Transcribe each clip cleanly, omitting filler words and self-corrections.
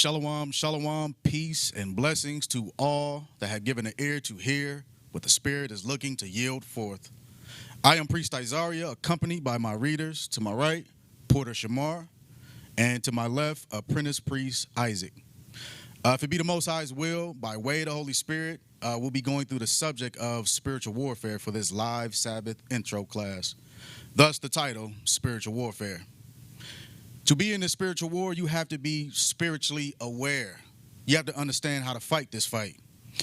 Shalom, shalom, peace and blessings to all that have given an ear to hear what the Spirit is looking to yield forth. I am Priest Isaiah, accompanied by my readers. To my right, Porter Shamar, and to my left, Apprentice Priest Isaac. If it be the Most High's will, by way of the Holy Spirit, we'll be going through the subject of spiritual warfare for this live Sabbath intro class. Thus the title, Spiritual Warfare. To be in the spiritual war, you have to be spiritually aware. You have to understand how to fight this fight.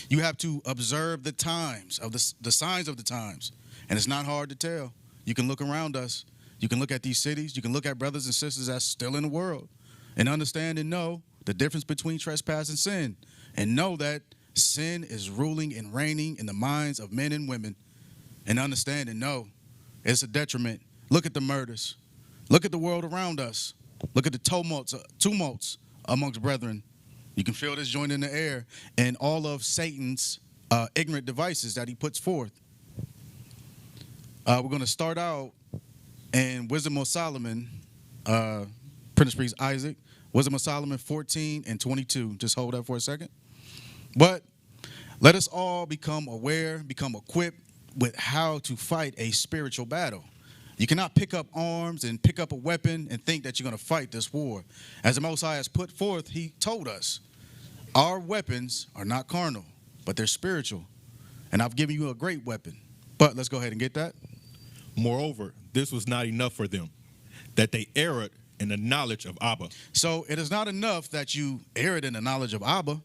You have to observe the times, of the signs of the times. And it's not hard to tell. You can look around us. You can look at these cities. You can look at brothers and sisters that's still in the world and understand and know the difference between trespass and sin. And know that sin is ruling and reigning in the minds of men and women. And understand and know it's a detriment. Look at the murders. Look at the world around us. Look at the tumults amongst brethren. You can feel this joint in the air and all of Satan's ignorant devices that he puts forth. We're going to start out in Wisdom of Solomon, Prince Priest Isaac, Wisdom of Solomon 14 and 22. Just hold that for a second. But let us all become aware, become equipped with how to fight a spiritual battle. You cannot pick up arms and pick up a weapon and think that you're going to fight this war. As the Most High has put forth, he told us, our weapons are not carnal, but they're spiritual. And I've given you a great weapon. But let's go ahead and get that. Moreover, this was not enough for them, that they erred in the knowledge of Abba. So it is not enough that you erred in the knowledge of Abba.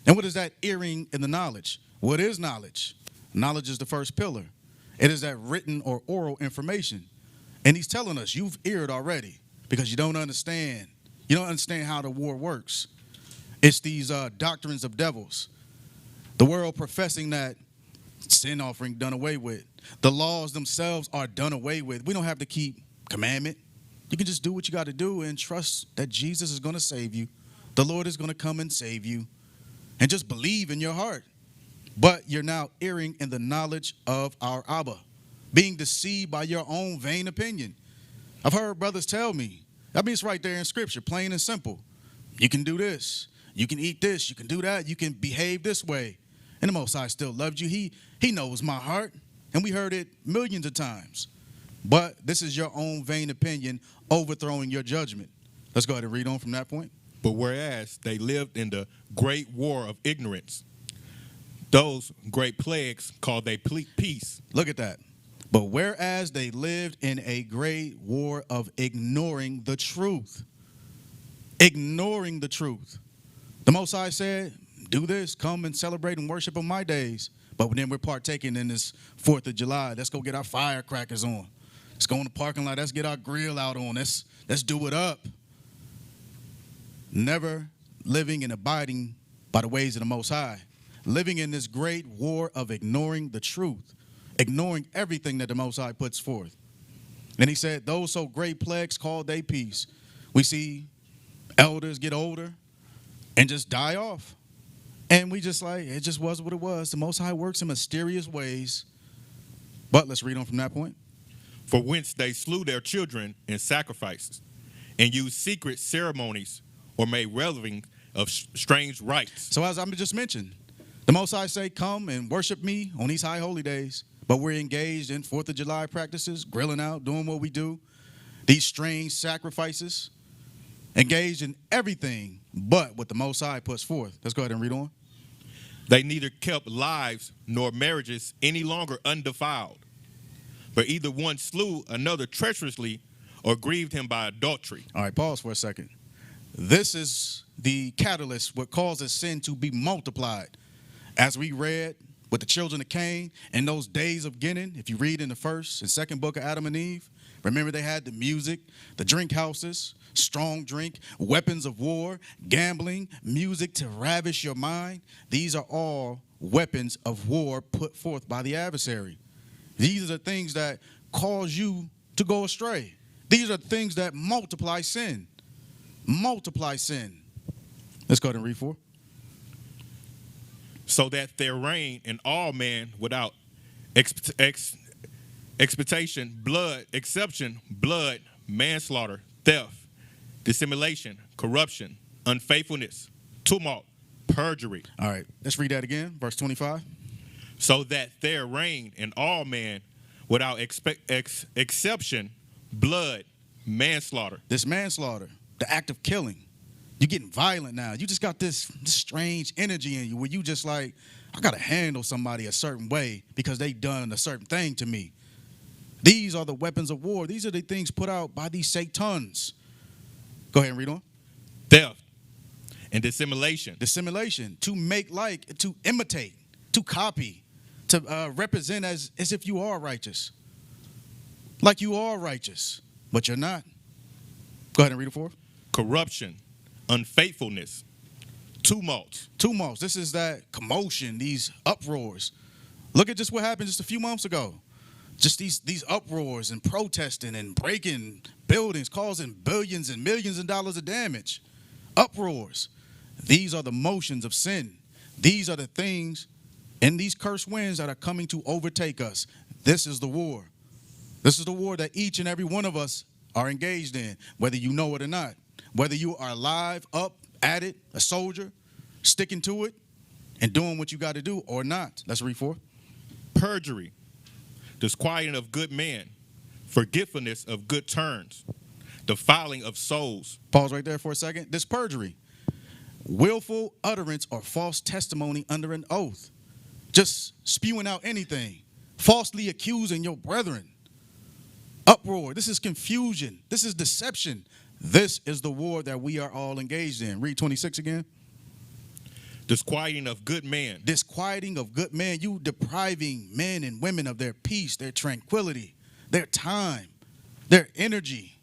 And what is that erring in the knowledge? What is knowledge? Knowledge is the first pillar. It is that written or oral information. And he's telling us you've erred already because you don't understand. You don't understand how the war works. It's these doctrines of devils. The world professing that sin offering done away with. The laws themselves are done away with. We don't have to keep commandment. You can just do what you got to do and trust that Jesus is going to save you. The Lord is going to come and save you. And just believe in your heart. But you're now erring in the knowledge of our Abba. Being deceived by your own vain opinion. I've heard brothers tell me, I mean, it's right there in Scripture, plain and simple. You can do this. You can eat this. You can do that. You can behave this way. And the Most High still loves you. He knows my heart. And we heard it millions of times. But this is your own vain opinion overthrowing your judgment. Let's go ahead and read on from that point. But whereas they lived in the great war of ignorance, those great plagues called they peace. Look at that. But whereas they lived in a great war of ignoring the truth. Ignoring the truth. The Most High said, do this, come and celebrate and worship on my days. But then we're partaking in this 4th of July. Let's go get our firecrackers on. Let's go in the parking lot. Let's get our grill out on. Let's do it up. Never living and abiding by the ways of the Most High. Living in this great war of ignoring the truth. Ignoring everything that the Most High puts forth. And he said, those so great plagues called they peace. We see elders get older and just die off. And we just like, it just was what it was. The Most High works in mysterious ways. But let's read on from that point. For whence they slew their children in sacrifices, and used secret ceremonies, or made reveling of strange rites. So as I just mentioned, the Most High say, come and worship me on these high holy days. But we're engaged in 4th of July practices, grilling out, doing what we do. These strange sacrifices. Engaged in everything but what the Most High puts forth. Let's go ahead and read on. They neither kept lives nor marriages any longer undefiled, but either one slew another treacherously or grieved him by adultery. All right, pause for a second. This is the catalyst, what causes sin to be multiplied. As we read with the children of Cain in those days of Gideon, if you read in the 1st and 2nd book of Adam and Eve, remember they had the music, the drink houses, strong drink, weapons of war, gambling, music to ravish your mind. These are all weapons of war put forth by the adversary. These are the things that cause you to go astray. These are the things that multiply sin. Multiply sin. Let's go ahead and read 4. So that there reign in all men without expectation, blood, manslaughter, theft, dissimulation, corruption, unfaithfulness, tumult, perjury. All right, let's read that again. Verse 25. So that there reign in all men without exception, blood, manslaughter. This manslaughter, the act of killing. You're getting violent now. You just got this strange energy in you where you just like, I got to handle somebody a certain way because they done a certain thing to me. These are the weapons of war. These are the things put out by these Satans. Go ahead and read on. Theft and dissimulation. Dissimulation, to make like, to imitate, to copy, to represent as if you are righteous. Like you are righteous, but you're not. Go ahead and read it for us. Corruption, unfaithfulness, tumults. Tumults, this is that commotion, these uproars. Look at just what happened just a few months ago. Just these uproars and protesting and breaking buildings, causing billions and millions of dollars of damage. Uproars. These are the motions of sin. These are the things and these cursed winds that are coming to overtake us. This is the war. This is the war that each and every one of us are engaged in, whether you know it or not. Whether you are alive, up, at it, a soldier, sticking to it, and doing what you got to do or not. Let's read for. Perjury, disquieting of good men, forgetfulness of good turns, defiling of souls. Pause right there for a second. This perjury, willful utterance or false testimony under an oath. Just spewing out anything, falsely accusing your brethren. Uproar, this is confusion. This is deception. This is the war that we are all engaged in. Read 26 again. Disquieting of good men. Disquieting of good men. You depriving men and women of their peace, their tranquility, their time, their energy.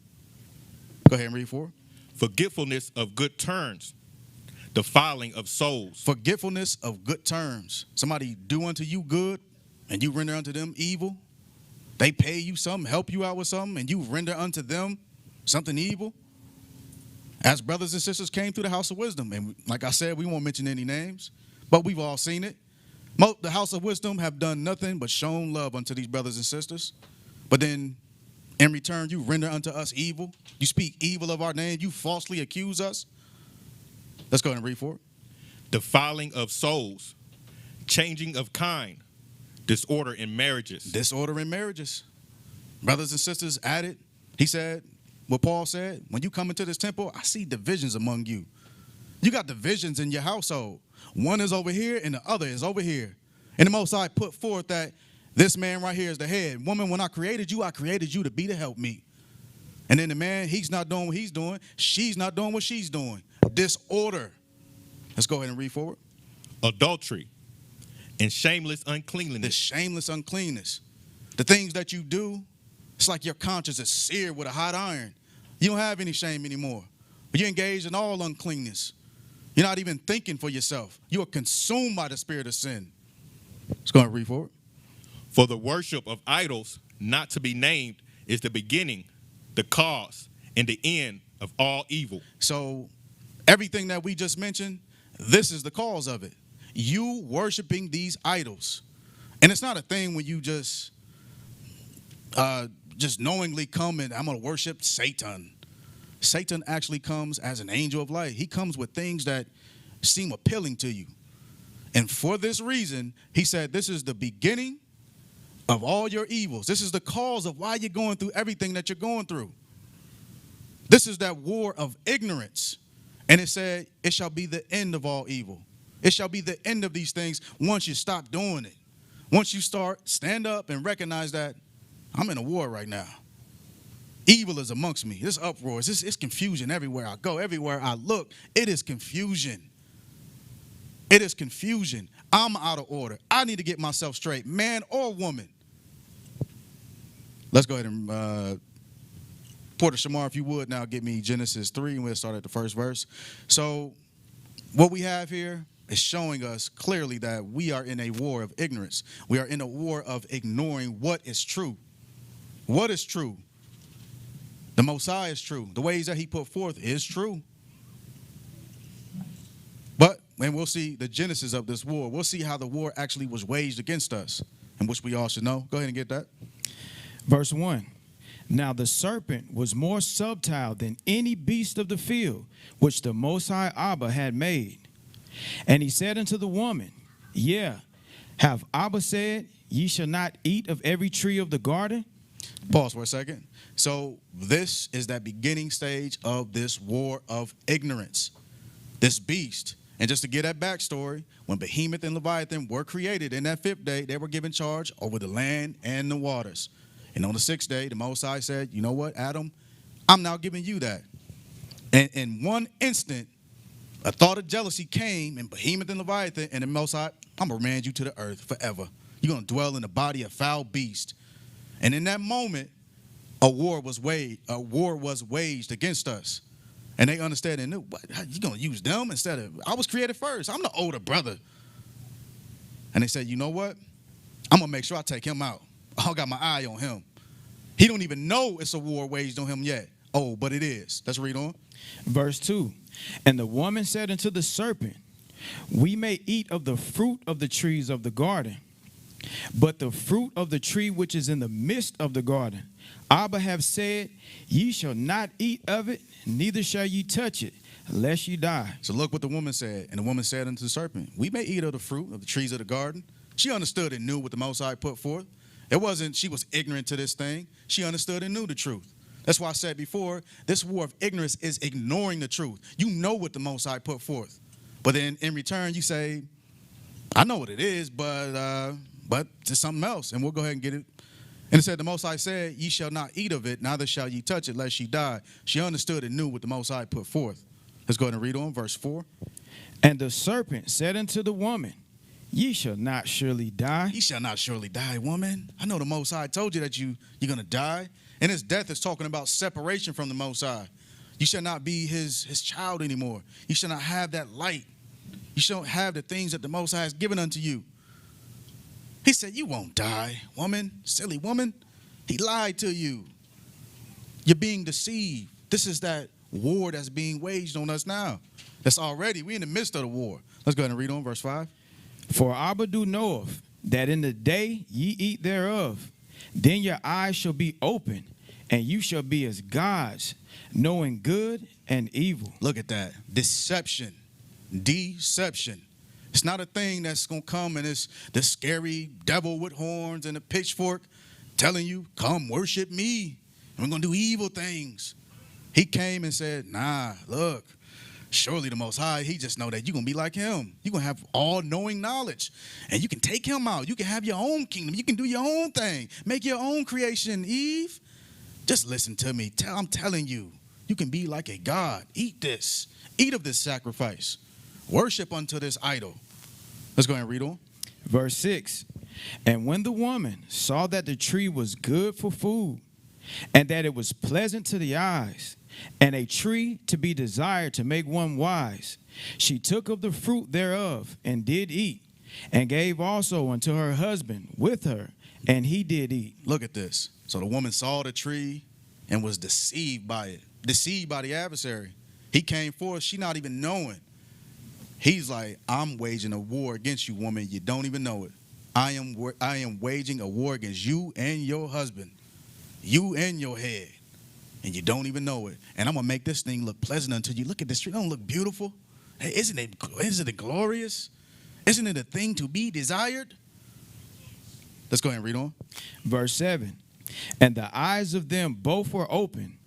Go ahead and read for. Forgetfulness of good turns. Defiling of souls. Forgetfulness of good terms. Somebody do unto you good and you render unto them evil. They pay you something, help you out with something, and you render unto them something evil. As brothers and sisters came through the house of wisdom, and like I said, we won't mention any names, but we've all seen it. The house of wisdom have done nothing but shown love unto these brothers and sisters. But then in return, you render unto us evil. You speak evil of our name. You falsely accuse us. Let's go ahead and read for it. Defiling of souls, changing of kind, disorder in marriages. Disorder in marriages. Brothers and sisters added, he said, what Paul said, when you come into this temple, I see divisions among you. You got divisions in your household. One is over here and the other is over here. And the Most High put forth that this man right here is the head. Woman, when I created you to be the helpmeet. And then the man, he's not doing what he's doing. She's not doing what she's doing. Disorder. Let's go ahead and read forward. Adultery and shameless uncleanliness. The shameless uncleanness. The things that you do, it's like your conscience is seared with a hot iron. You don't have any shame anymore. But you're engaged in all uncleanness. You're not even thinking for yourself. You are consumed by the spirit of sin. Let's go ahead and read forward. For the worship of idols not to be named is the beginning, the cause, and the end of all evil. So everything that we just mentioned, this is the cause of it. You worshiping these idols. And it's not a thing when you just knowingly come and I'm going to worship Satan. Satan actually comes as an angel of light. He comes with things that seem appealing to you. And for this reason, he said, this is the beginning of all your evils. This is the cause of why you're going through everything that you're going through. This is that war of ignorance. And it said, it shall be the end of all evil. It shall be the end of these things once you stop doing it. Once you stand up and recognize that I'm in a war right now. Evil is amongst me. This uproar, it's confusion everywhere I go, everywhere I look. It is confusion. It is confusion. I'm out of order. I need to get myself straight, man or woman. Let's go ahead and Porter Shamar, if you would now get me Genesis 3, and we'll start at the first verse. So what we have here is showing us clearly that we are in a war of ignorance. We are in a war of ignoring what is true. What is true? The Most High is true. The ways that he put forth is true. But, and we'll see the genesis of this war. We'll see how the war actually was waged against us, and which we all should know. Go ahead and get that. Verse 1. Now the serpent was more subtile than any beast of the field, which the Most High Abba had made. And he said unto the woman, Yeah, have Abba said, Ye shall not eat of every tree of the garden? Pause for a second. So this is that beginning stage of this war of ignorance, this beast. And just to get that backstory, when Behemoth and Leviathan were created in that 5th day, they were given charge over the land and the waters. And on the 6th day, the Most High said, you know what, Adam, I'm now giving you that. And in one instant, a thought of jealousy came in Behemoth and Leviathan, and the Most High, I'm going to remand you to the earth forever. You're going to dwell in the body of foul beast. And in that moment, a war was waged against us. And they understood and knew, what, you going to use them instead of, I was created first. I'm the older brother. And they said, you know what? I'm going to make sure I take him out. I got my eye on him. He don't even know it's a war waged on him yet. Oh, but it is. Let's read on. Verse 2. And the woman said unto the serpent, We may eat of the fruit of the trees of the garden, but the fruit of the tree which is in the midst of the garden, Abba have said, Ye shall not eat of it, neither shall ye touch it, lest ye die. So look what the woman said. And the woman said unto the serpent, We may eat of the fruit of the trees of the garden. She understood and knew what the Most High put forth. It wasn't she was ignorant to this thing. She understood and knew the truth. That's why I said before, this war of ignorance is ignoring the truth. You know what the Most High put forth. But then in return, you say, I know what it is, but it's something else. And we'll go ahead and get it. And it said, the Most High said, Ye shall not eat of it, neither shall ye touch it, lest ye die. She understood and knew what the Most High put forth. Let's go ahead and read on, verse 4. And the serpent said unto the woman, Ye shall not surely die. Ye shall not surely die, woman. I know the Most High told you that you're going to die. And his death is talking about separation from the Most High. You shall not be his child anymore. You shall not have that light. You shall not have the things that the Most High has given unto you. He said, you won't die, woman, silly woman. He lied to you. You're being deceived. This is that war that's being waged on us now. That's already, we're in the midst of the war. Let's go ahead and read on verse 5. For Abba do knoweth that in the day ye eat thereof, then your eyes shall be open, and you shall be as gods, knowing good and evil. Look at that. Deception. Deception. It's not a thing that's going to come and it's the scary devil with horns and a pitchfork telling you, come worship me. And we're going to do evil things. He came and said, nah, look, surely the Most High, he just know that you're going to be like him. You're going to have all-knowing knowledge. And you can take him out. You can have your own kingdom. You can do your own thing. Make your own creation, Eve. Just listen to me. I'm telling you, you can be like a god. Eat this. Eat of this sacrifice. Worship unto this idol. Let's go ahead and read on. Verse 6. And when the woman saw that the tree was good for food, and that it was pleasant to the eyes, and a tree to be desired to make one wise, she took of the fruit thereof, and did eat, and gave also unto her husband with her, and he did eat. Look at this. So the woman saw the tree and was deceived by it, deceived by the adversary. He came forth, she not even knowing. He's like, I'm waging a war against you, woman. You don't even know it. I am waging a war against you and your husband, you and your head, and you don't even know it. And I'm going to make this thing look pleasant unto you. Look at this tree. Don't it look beautiful? Hey, isn't it glorious? Isn't it a thing to be desired? Let's go ahead and read on. Verse 7. And the eyes of them both were open,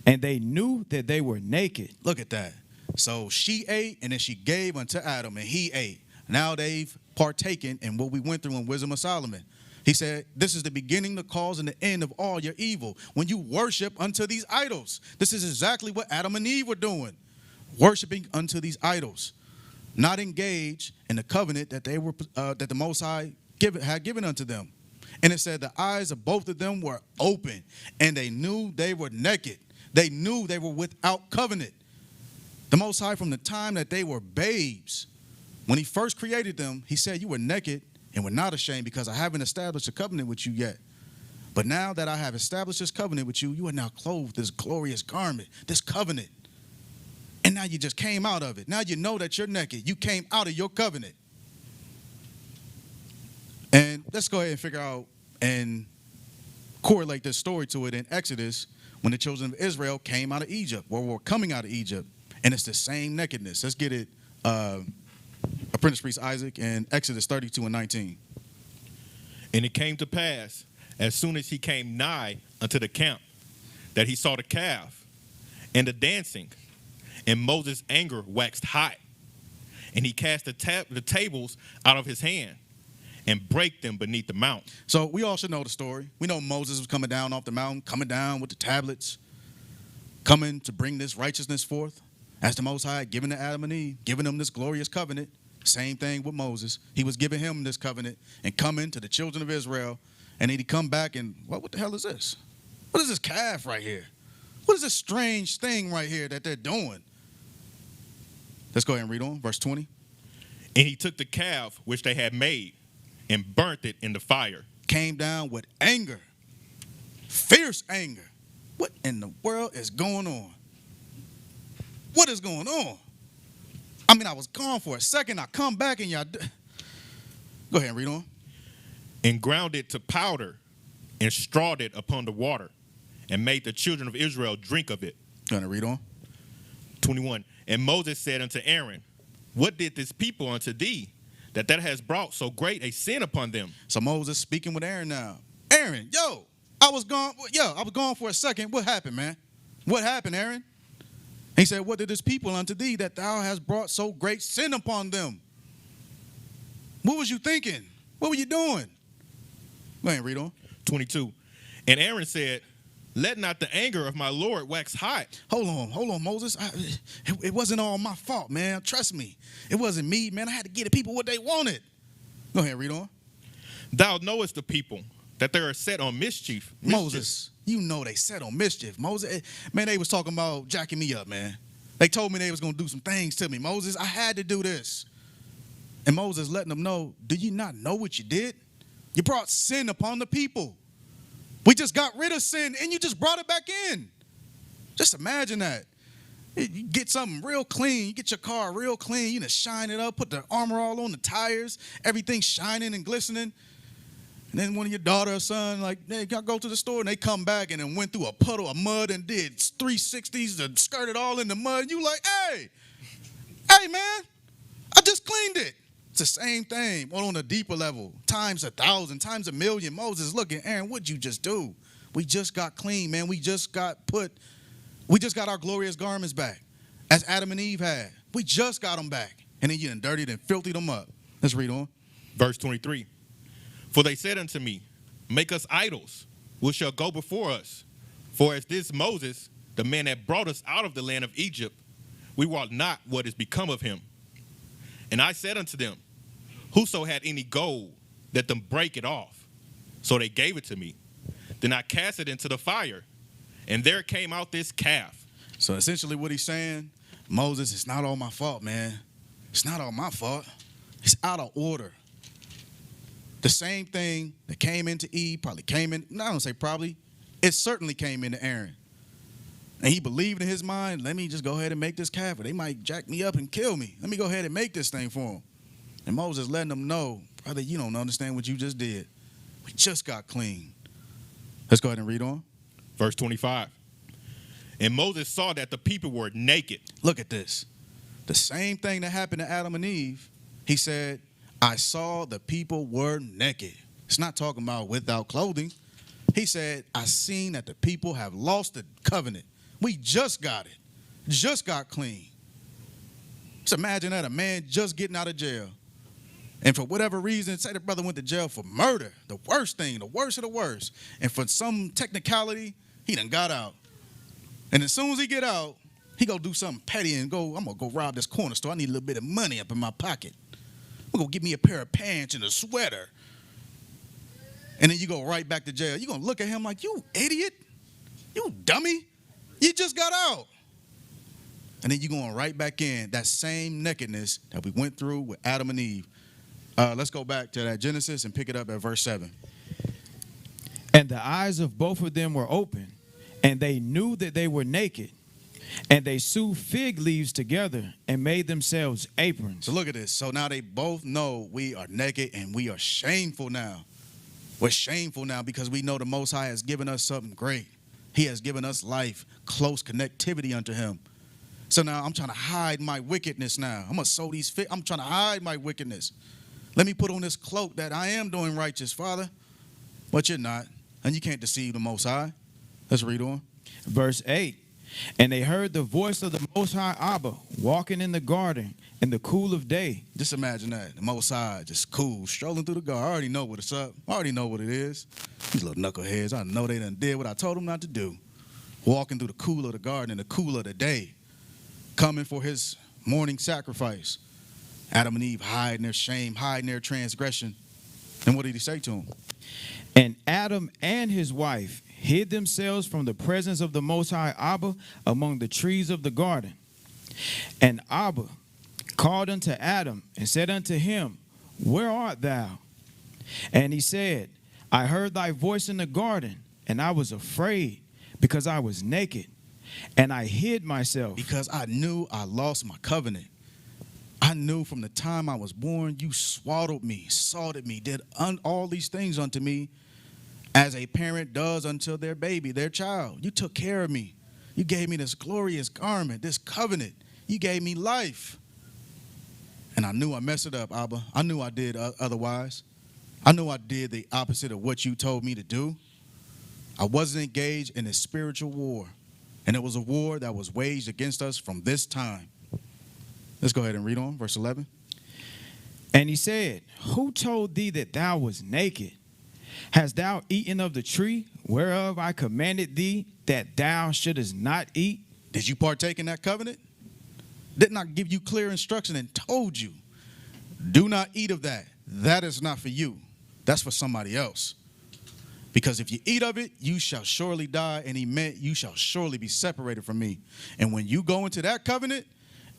and they knew that they were naked. Look at that. So she ate, and then she gave unto Adam, and he ate. Now they've partaken in what we went through in Wisdom of Solomon. He said, this is the beginning, the cause, and the end of all your evil. When you worship unto these idols. This is exactly what Adam and Eve were doing. Worshiping unto these idols. Not engaged in the covenant that they were that the Most High had given unto them. And it said the eyes of both of them were open, and they knew they were naked. They knew they were without covenant. The Most High, from the time that they were babes, when he first created them, he said, you were naked and were not ashamed because I haven't established a covenant with you yet. But now that I have established this covenant with you, you are now clothed this glorious garment, this covenant. And now you just came out of it. Now you know that you're naked. You came out of your covenant. And let's go ahead and figure out and correlate this story to it in Exodus when the children of Israel came out of Egypt, or were coming out of Egypt. And it's the same nakedness. Let's get it. apprentice priest Isaac in Exodus 32 and 19. And it came to pass, as soon as he came nigh unto the camp, that he saw the calf and the dancing, and Moses' anger waxed hot. And he cast the tables out of his hand and brake them beneath the mount. So we all should know the story. We know Moses was coming down off the mountain, coming down with the tablets, coming to bring this righteousness forth. As the Most High giving to Adam and Eve, giving them this glorious covenant. Same thing with Moses. He was giving him this covenant and coming to the children of Israel. And then he come back and, what the hell is this? What is this calf right here? What is this strange thing right here that they're doing? Let's go ahead and read on, verse 20. And he took the calf which they had made and burnt it in the fire. Came down with anger, fierce anger. What in the world is going on? What is going on? I mean, I was gone for a second. I come back and y'all. Go ahead and read on. And ground it to powder and strawed it upon the water and made the children of Israel drink of it. Going to read on. 21. And Moses said unto Aaron, what did this people unto thee, that has brought so great a sin upon them? So Moses speaking with Aaron now. Aaron, I was gone for a second. What happened, man? What happened, Aaron? He said, what did this people unto thee, that thou hast brought so great sin upon them? What was you thinking? What were you doing? Go ahead and read on. 22. And Aaron said, let not the anger of my Lord wax hot. Hold on, Moses. It wasn't all my fault, man. Trust me. It wasn't me, man. I had to get the people what they wanted. Go ahead, read on. Thou knowest the people, that they are set on mischief. Moses, you know they set on mischief. Moses, man, they was talking about jacking me up, man. They told me they was going to do some things to me. Moses, I had to do this. And Moses letting them know, do you not know what you did? You brought sin upon the people. We just got rid of sin, and you just brought it back in. Just imagine that. You get something real clean. You get your car real clean. You just shine it up, put the armor all on the tires, everything shining and glistening. And then one of your daughter or son, like, they got to go to the store, and they come back and then went through a puddle of mud and did 360s and skirted all in the mud. You like, hey, man, I just cleaned it. It's the same thing, but on a deeper level, times 1,000, times 1,000,000. Moses, look at Aaron, what'd you just do? We just got clean, man. We just got our glorious garments back, as Adam and Eve had. We just got them back. And then you done dirtied and filthied them up. Let's read on. Verse 23. For they said unto me, make us idols, which shall go before us. For as this Moses, the man that brought us out of the land of Egypt, we wot not what is become of him. And I said unto them, whoso had any gold, let them break it off. So they gave it to me. Then I cast it into the fire, and there came out this calf. So essentially what he's saying, Moses, it's not all my fault, man. It's not all my fault. It's out of order. The same thing that came into Eve probably came in, I don't say probably, it certainly came into Aaron. And he believed in his mind, let me just go ahead and make this calf, or they might jack me up and kill me. Let me go ahead and make this thing for him. And Moses letting them know, brother, you don't understand what you just did. We just got clean. Let's go ahead and read on. Verse 25. And Moses saw that the people were naked. Look at this. The same thing that happened to Adam and Eve, he said, I saw the people were naked. It's not talking about without clothing. He said, I seen that the people have lost the covenant. We just got it. Just got clean. Just imagine that, a man just getting out of jail. And for whatever reason, say the brother went to jail for murder, the worst thing, the worst of the worst. And for some technicality, he done got out. And as soon as he get out, he go do something petty and go, I'm going to go rob this corner store. I need a little bit of money up in my pocket. I'm going to give me a pair of pants and a sweater. And then you go right back to jail. You're going to look at him like, you idiot. You dummy. You just got out. And then you're going right back in that same nakedness that we went through with Adam and Eve. Let's go back to that Genesis and pick it up at verse 7. And the eyes of both of them were open, and they knew that they were naked. And they sewed fig leaves together and made themselves aprons. So look at this. So now they both know we are naked and we are shameful now. We're shameful now because we know the Most High has given us something great. He has given us life, close connectivity unto him. So now I'm trying to hide my wickedness now. I'm going to sow these I'm trying to hide my wickedness. Let me put on this cloak that I am doing righteous, Father. But you're not. And you can't deceive the Most High. Let's read on. Verse 8. And they heard the voice of the Most High Abba walking in the garden in the cool of day. Just imagine that. The Most High, just cool, strolling through the garden. I already know what it's up. I already know what it is. These little knuckleheads, I know they done did what I told them not to do. Walking through the cool of the garden in the cool of the day. Coming for his morning sacrifice. Adam and Eve hiding their shame, hiding their transgression. And what did he say to them? And Adam and his wife hid themselves from the presence of the Most High Abba among the trees of the garden. And Abba called unto Adam and said unto him, Where art thou? And he said, I heard thy voice in the garden, and I was afraid, because I was naked, and I hid myself. Because I knew I lost my covenant. I knew from the time I was born, you swaddled me, salted me, did all these things unto me as a parent does unto their baby, their child. You took care of me. You gave me this glorious garment, this covenant. You gave me life. And I knew I messed it up, Abba. I knew I did otherwise. I knew I did the opposite of what you told me to do. I wasn't engaged in a spiritual war. And it was a war that was waged against us from this time. Let's go ahead and read on, verse 11. And he said, Who told thee that thou was naked? Hast thou eaten of the tree whereof I commanded thee that thou shouldest not eat? Did you partake in that covenant? Didn't I give you clear instruction and told you, do not eat of that. That is not for you. That's for somebody else. Because if you eat of it, you shall surely die. And he meant you shall surely be separated from me. And when you go into that covenant,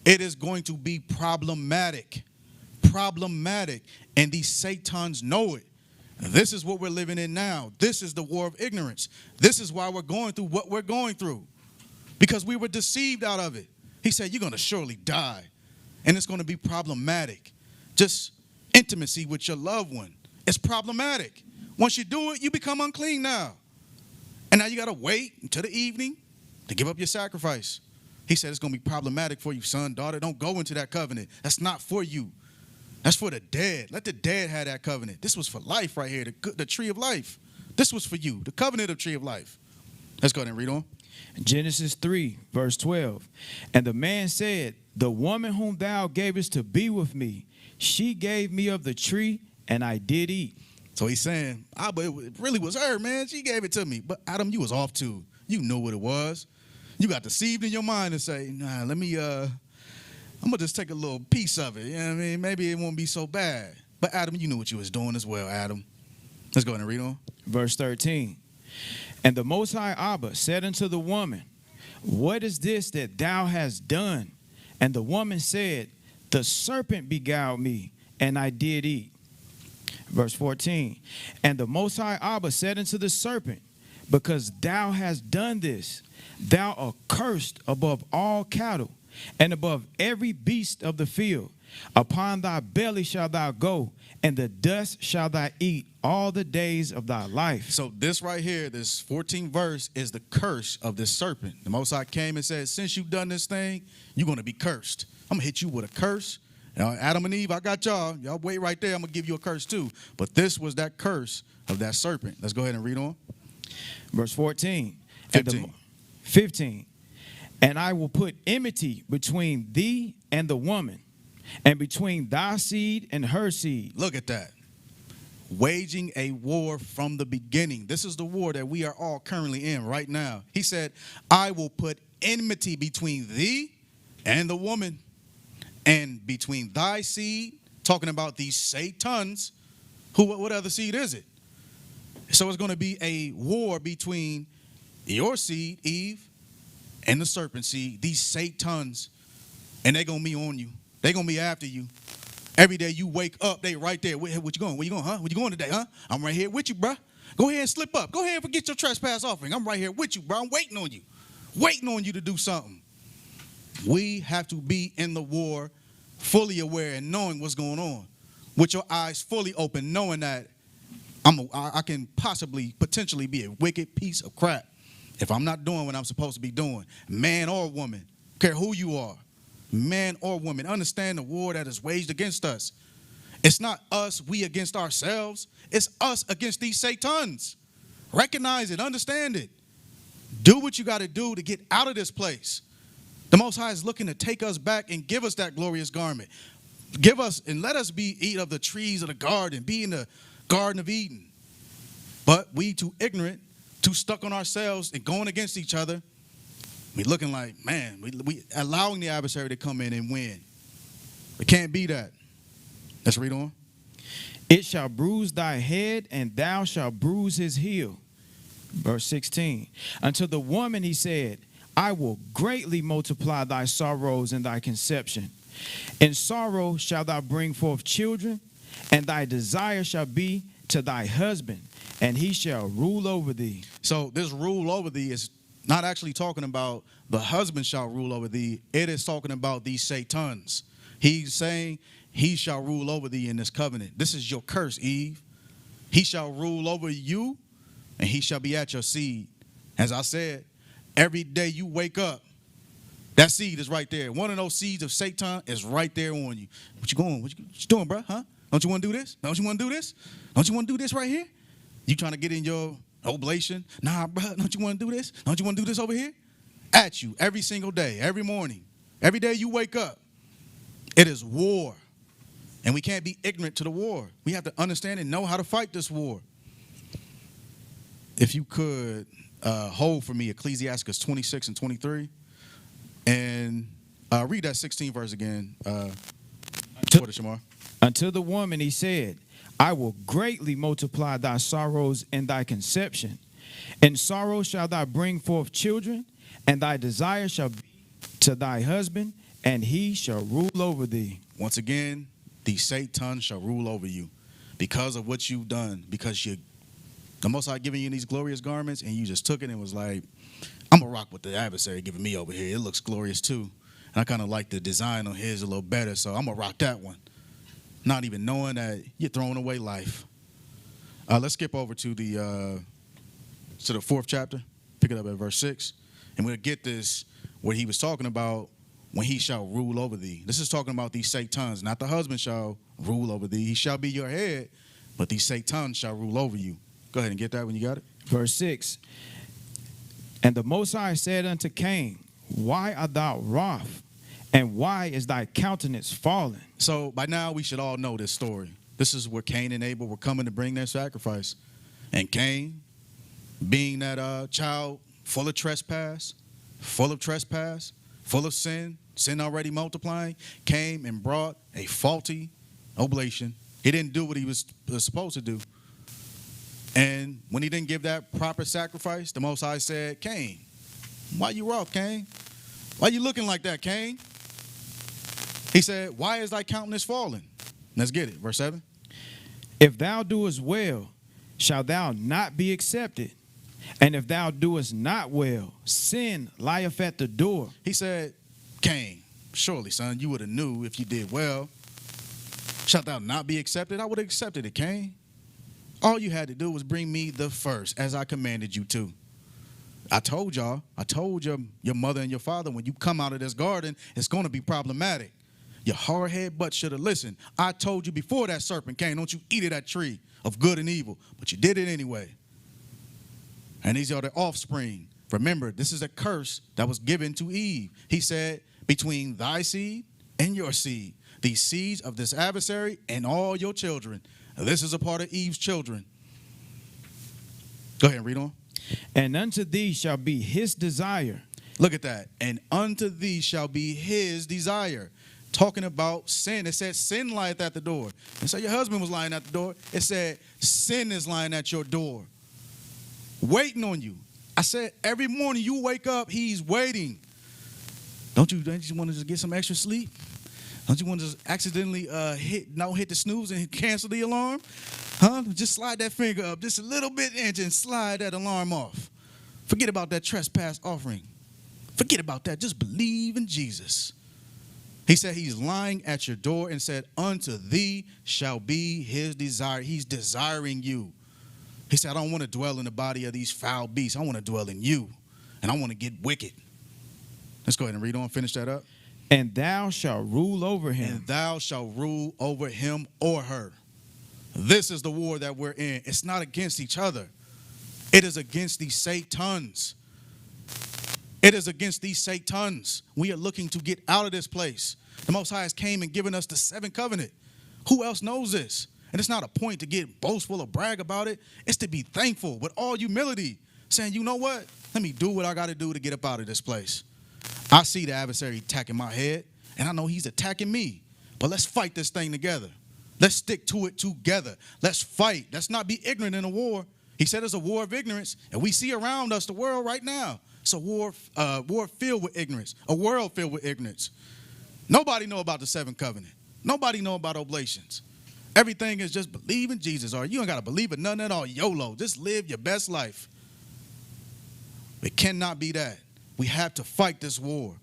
it is going to be problematic. Problematic. And these Satans know it. This is what we're living in now. This is the war of ignorance. This is why we're going through what we're going through. Because we were deceived out of it. He said, you're going to surely die. And it's going to be problematic. Just intimacy with your loved one. It's problematic. Once you do it, you become unclean now. And now you got to wait until the evening to give up your sacrifice. He said it's going to be problematic for you, son, daughter. Don't go into that covenant. That's not for you. That's for the dead. Let the dead have that covenant. This was for life right here, the tree of life. This was for you, the covenant of tree of life. Let's go ahead and read on. Genesis 3, verse 12. And the man said, The woman whom thou gavest to be with me, she gave me of the tree, and I did eat. So he's saying, but it really was her, man. She gave it to me. But Adam, you was off too. You knew what it was. You got deceived in your mind and say, nah, let me, I'm going to just take a little piece of it. You know what I mean? Maybe it won't be so bad. But Adam, you knew what you was doing as well, Adam. Let's go ahead and read on. Verse 13. And the Most High Abba said unto the woman, What is this that thou hast done? And the woman said, The serpent beguiled me, and I did eat. Verse 14. And the Most High Abba said unto the serpent, Because thou hast done this, thou art cursed above all cattle, and above every beast of the field. Upon thy belly shalt thou go, and the dust shalt thou eat all the days of thy life. So this right here, this 14th verse, is the curse of this serpent. The Most High came and said, since you've done this thing, you're going to be cursed. I'm going to hit you with a curse. Now, Adam and Eve, I got y'all. Y'all wait right there. I'm going to give you a curse too. But this was that curse of that serpent. Let's go ahead and read on. Verse 14. 15. 15. And I will put enmity between thee and the woman, and between thy seed and her seed. Look at that. Waging a war from the beginning. This is the war that we are all currently in right now. He said, I will put enmity between thee and the woman, and between thy seed, talking about these Satans. What other seed is it? So it's going to be a war between your seed, Eve, and the serpent seed, these Satans, and they're going to be on you. They're going to be after you. Every day you wake up, they right there. What you going? Where you going, huh? Where you going today, huh? I'm right here with you, bro. Go ahead and slip up. Go ahead and forget your trespass offering. I'm right here with you, bro. I'm waiting on you. Waiting on you to do something. We have to be in the war fully aware and knowing what's going on. With your eyes fully open, knowing that I can potentially be a wicked piece of crap if I'm not doing what I'm supposed to be doing, man or woman. care who you are, man or woman. Understand the war that is waged against us. It's not us, we against ourselves. It's us against these Satans. Recognize it, understand it. Do what you got to do to get out of this place. The Most High is looking to take us back and give us that glorious garment. Give us and let us eat of the trees of the garden, be in the Garden of Eden. But we too ignorant, too stuck on ourselves and going against each other. We looking like, man, we allowing the adversary to come in and win. It can't be that. Let's read on. It shall bruise thy head, and thou shalt bruise his heel. Verse 16. Unto the woman he said, I will greatly multiply thy sorrows in thy conception. In sorrow shalt thou bring forth children, and thy desire shall be to thy husband, and he shall rule over thee. So this rule over thee is not actually talking about the husband shall rule over thee. It is talking about these Satans. He's saying he shall rule over thee in this covenant. This is your curse, Eve. He shall rule over you, and he shall be at your seed. As I said, every day you wake up, that seed is right there. One of those seeds of Satan is right there on you. What you going? What you doing, bro? Huh? Don't you want to do this? Don't you want to do this? Don't you want to do this right here? You trying to get in your oblation? Nah, bro. Don't you want to do this? Don't you want to do this over here? At you every single day, every morning, every day you wake up. It is war. And we can't be ignorant to the war. We have to understand and know how to fight this war. If you could hold for me Ecclesiastes 26 and 23. And read that 16th verse again. Shamar. Unto the woman he said, I will greatly multiply thy sorrows in thy conception. In sorrow shalt thou bring forth children, and thy desire shall be to thy husband, and he shall rule over thee. Once again, the Satan shall rule over you because of what you've done, because the Most High giving you these glorious garments, and you just took it and was like, I'm going to rock with the adversary giving me over here. It looks glorious too. And I kind of like the design on his a little better, so I'm going to rock that one. Not even knowing that you're throwing away life. Let's skip over to the 4th chapter. Pick it up at verse 6. And we'll get this, what he was talking about when he shall rule over thee. This is talking about these Satans. Not the husband shall rule over thee. He shall be your head, but these Satans shall rule over you. Go ahead and get that when you got it. Verse 6. And the Most High said unto Cain, Why art thou wroth? And why is thy countenance fallen? So by now we should all know this story. This is where Cain and Abel were coming to bring their sacrifice. And Cain, being that child full of trespass, full of sin already multiplying, came and brought a faulty oblation. He didn't do what he was supposed to do. And when he didn't give that proper sacrifice, the Most High said, Cain, why you wroth, Cain? Why you looking like that, Cain? He said, why is thy countenance fallen? Let's get it. Verse 7. If thou doest well, shalt thou not be accepted. And if thou doest not well, sin lieth at the door. He said, Cain, surely, son, you would have knew if you did well. Shalt thou not be accepted? I would have accepted it, Cain. All you had to do was bring me the first, as I commanded you to. I told y'all, I told your mother and your father, when you come out of this garden, it's going to be problematic. Your hard-head butt should have listened. I told you before that serpent came, don't you eat of that tree of good and evil. But you did it anyway. And these are the offspring. Remember, this is a curse that was given to Eve. He said, between thy seed and your seed, the seeds of this adversary and all your children. Now, this is a part of Eve's children. Go ahead and read on. And unto thee shall be his desire. Look at that. And unto thee shall be his desire. Talking about sin. It said sin lieth at the door. And so your husband was lying at the door. It said sin is lying at your door, waiting on you. I said every morning you wake up, he's waiting. Don't you want to just get some extra sleep? Don't you want to just accidentally hit the snooze and cancel the alarm? Huh? Just slide that finger up just a little bit inch and slide that alarm off. Forget about that trespass offering. Forget about that. Just believe in Jesus. He said he's lying at your door and said, unto thee shall be his desire. He's desiring you. He said, I don't want to dwell in the body of these foul beasts. I want to dwell in you, and I want to get wicked. Let's go ahead and read on, finish that up. And thou shalt rule over him. And thou shalt rule over him or her. This is the war that we're in. It's not against each other. It is against these Satans. It is against these Satans. We are looking to get out of this place. The Most High has came and given us the seventh covenant. Who else knows this? And it's not a point to get boastful or brag about it. It's to be thankful with all humility, saying, you know what? Let me do what I got to do to get up out of this place. I see the adversary attacking my head, and I know he's attacking me. But let's fight this thing together. Let's stick to it together. Let's fight. Let's not be ignorant in a war. He said it's a war of ignorance, and we see around us the world right now. It's a war filled with ignorance, a world filled with ignorance. Nobody know about the seventh covenant. Nobody know about oblations. Everything is just believe in Jesus, or you don't got to believe in nothing at all. YOLO. Just live your best life. It cannot be that. We have to fight this war.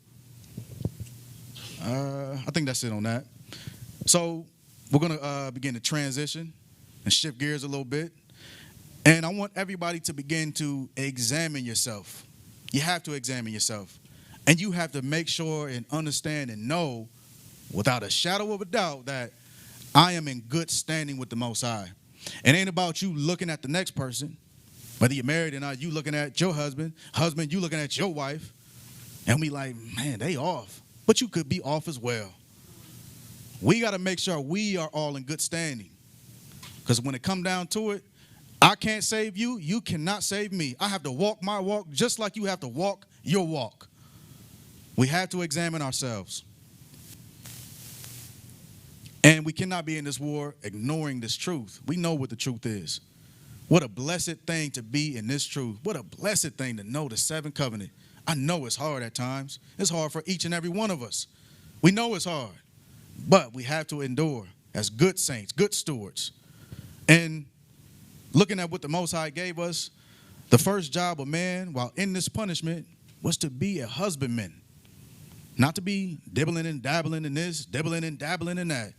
I think that's it on that. So we're going to begin to transition and shift gears a little bit. And I want everybody to begin to examine yourself. You have to examine yourself. And you have to make sure and understand and know without a shadow of a doubt that I am in good standing with the Most High. It ain't about you looking at the next person, whether you're married or not, you looking at your husband, you looking at your wife, and we like, man, they off. But you could be off as well. We got to make sure we are all in good standing. Because when it come down to it, I can't save you. You cannot save me. I have to walk my walk just like you have to walk your walk. We have to examine ourselves. And we cannot be in this war ignoring this truth. We know what the truth is. What a blessed thing to be in this truth. What a blessed thing to know the seventh covenant. I know it's hard at times. It's hard for each and every one of us. We know it's hard. But we have to endure as good saints, good stewards. And looking at what the Most High gave us, the first job of man while in this punishment was to be a husbandman. Not to be dibbling and dabbling in this, dibbling and dabbling in that.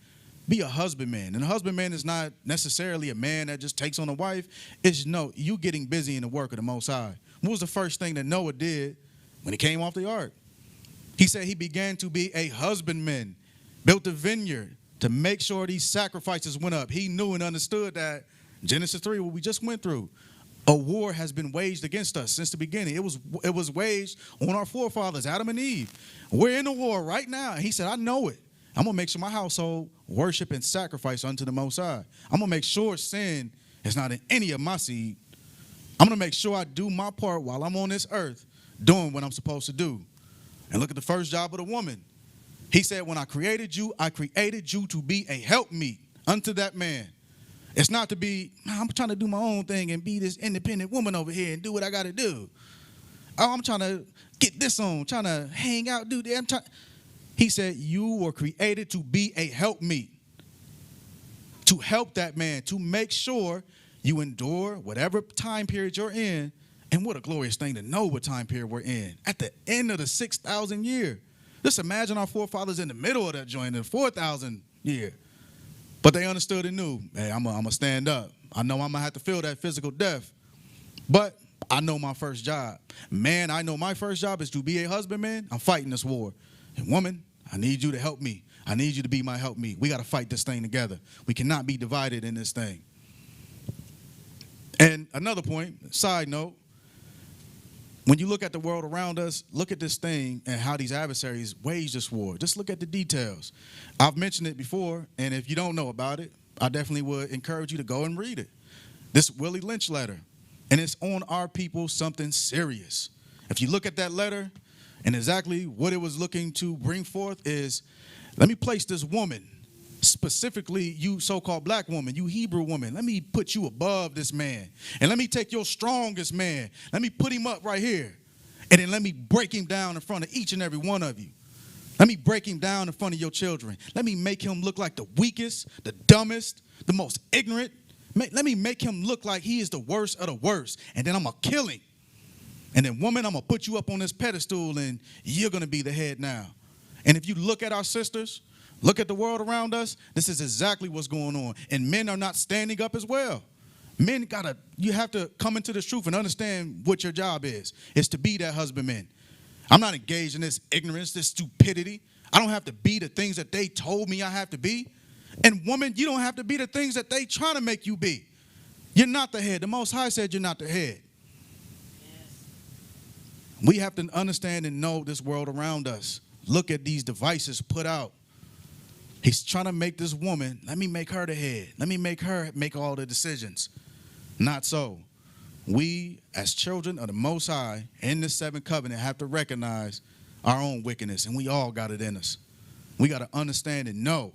Be a husbandman. And a husbandman is not necessarily a man that just takes on a wife. It's no, you getting busy in the work of the Most High. What was the first thing that Noah did when he came off the ark? He said he began to be a husbandman, built a vineyard to make sure these sacrifices went up. He knew and understood that Genesis 3, what we just went through, a war has been waged against us since the beginning. It was waged on our forefathers, Adam and Eve. We're in a war right now. And he said, I know it. I'm going to make sure my household worship and sacrifice unto the Most High. I'm going to make sure sin is not in any of my seed. I'm going to make sure I do my part while I'm on this earth doing what I'm supposed to do. And look at the first job of the woman. He said, when I created you to be a helpmeet unto that man. It's not to be, I'm trying to do my own thing and be this independent woman over here and do what I got to do. Oh, I'm trying to get this on, trying to hang out, do that. He said, you were created to be a helpmeet, to help that man, to make sure you endure whatever time period you're in. And what a glorious thing to know what time period we're in. At the end of the 6,000 year. Just imagine our forefathers in the middle of that joint in the 4,000 year. But they understood and knew, hey, I'm going to stand up. I know I'm going to have to feel that physical death. But I know my first job. Man, I know my first job is to be a husbandman. I'm fighting this war. And woman, I need you to help me. I need you to be my helpmeet. We got to fight this thing together. We cannot be divided in this thing. And another point, side note, when you look at the world around us, look at this thing and how these adversaries wage this war. Just look at the details. I've mentioned it before, and if you don't know about it, I definitely would encourage you to go and read it. This Willie Lynch letter, and it's on our people something serious. If you look at that letter and exactly what it was looking to bring forth is, let me place this woman, specifically you so-called black woman, you Hebrew woman, let me put you above this man. And let me take your strongest man. Let me put him up right here. And then let me break him down in front of each and every one of you. Let me break him down in front of your children. Let me make him look like the weakest, the dumbest, the most ignorant. Let me make him look like he is the worst of the worst. And then I'm going to kill him. And then, woman, I'm going to put you up on this pedestal and you're going to be the head now. And if you look at our sisters, look at the world around us, this is exactly what's going on. And men are not standing up as well. Men you have to come into this truth and understand what your job is. It's to be that husbandman. I'm not engaged in this ignorance, this stupidity. I don't have to be the things that they told me I have to be. And woman, you don't have to be the things that they trying to make you be. You're not the head. The Most High said you're not the head. We have to understand and know this world around us. Look at these devices put out. He's trying to make this woman, let me make her the head. Let me make her make all the decisions. Not so. We, as children of the Most High, in the seventh covenant, have to recognize our own wickedness, and we all got it in us. We got to understand and know,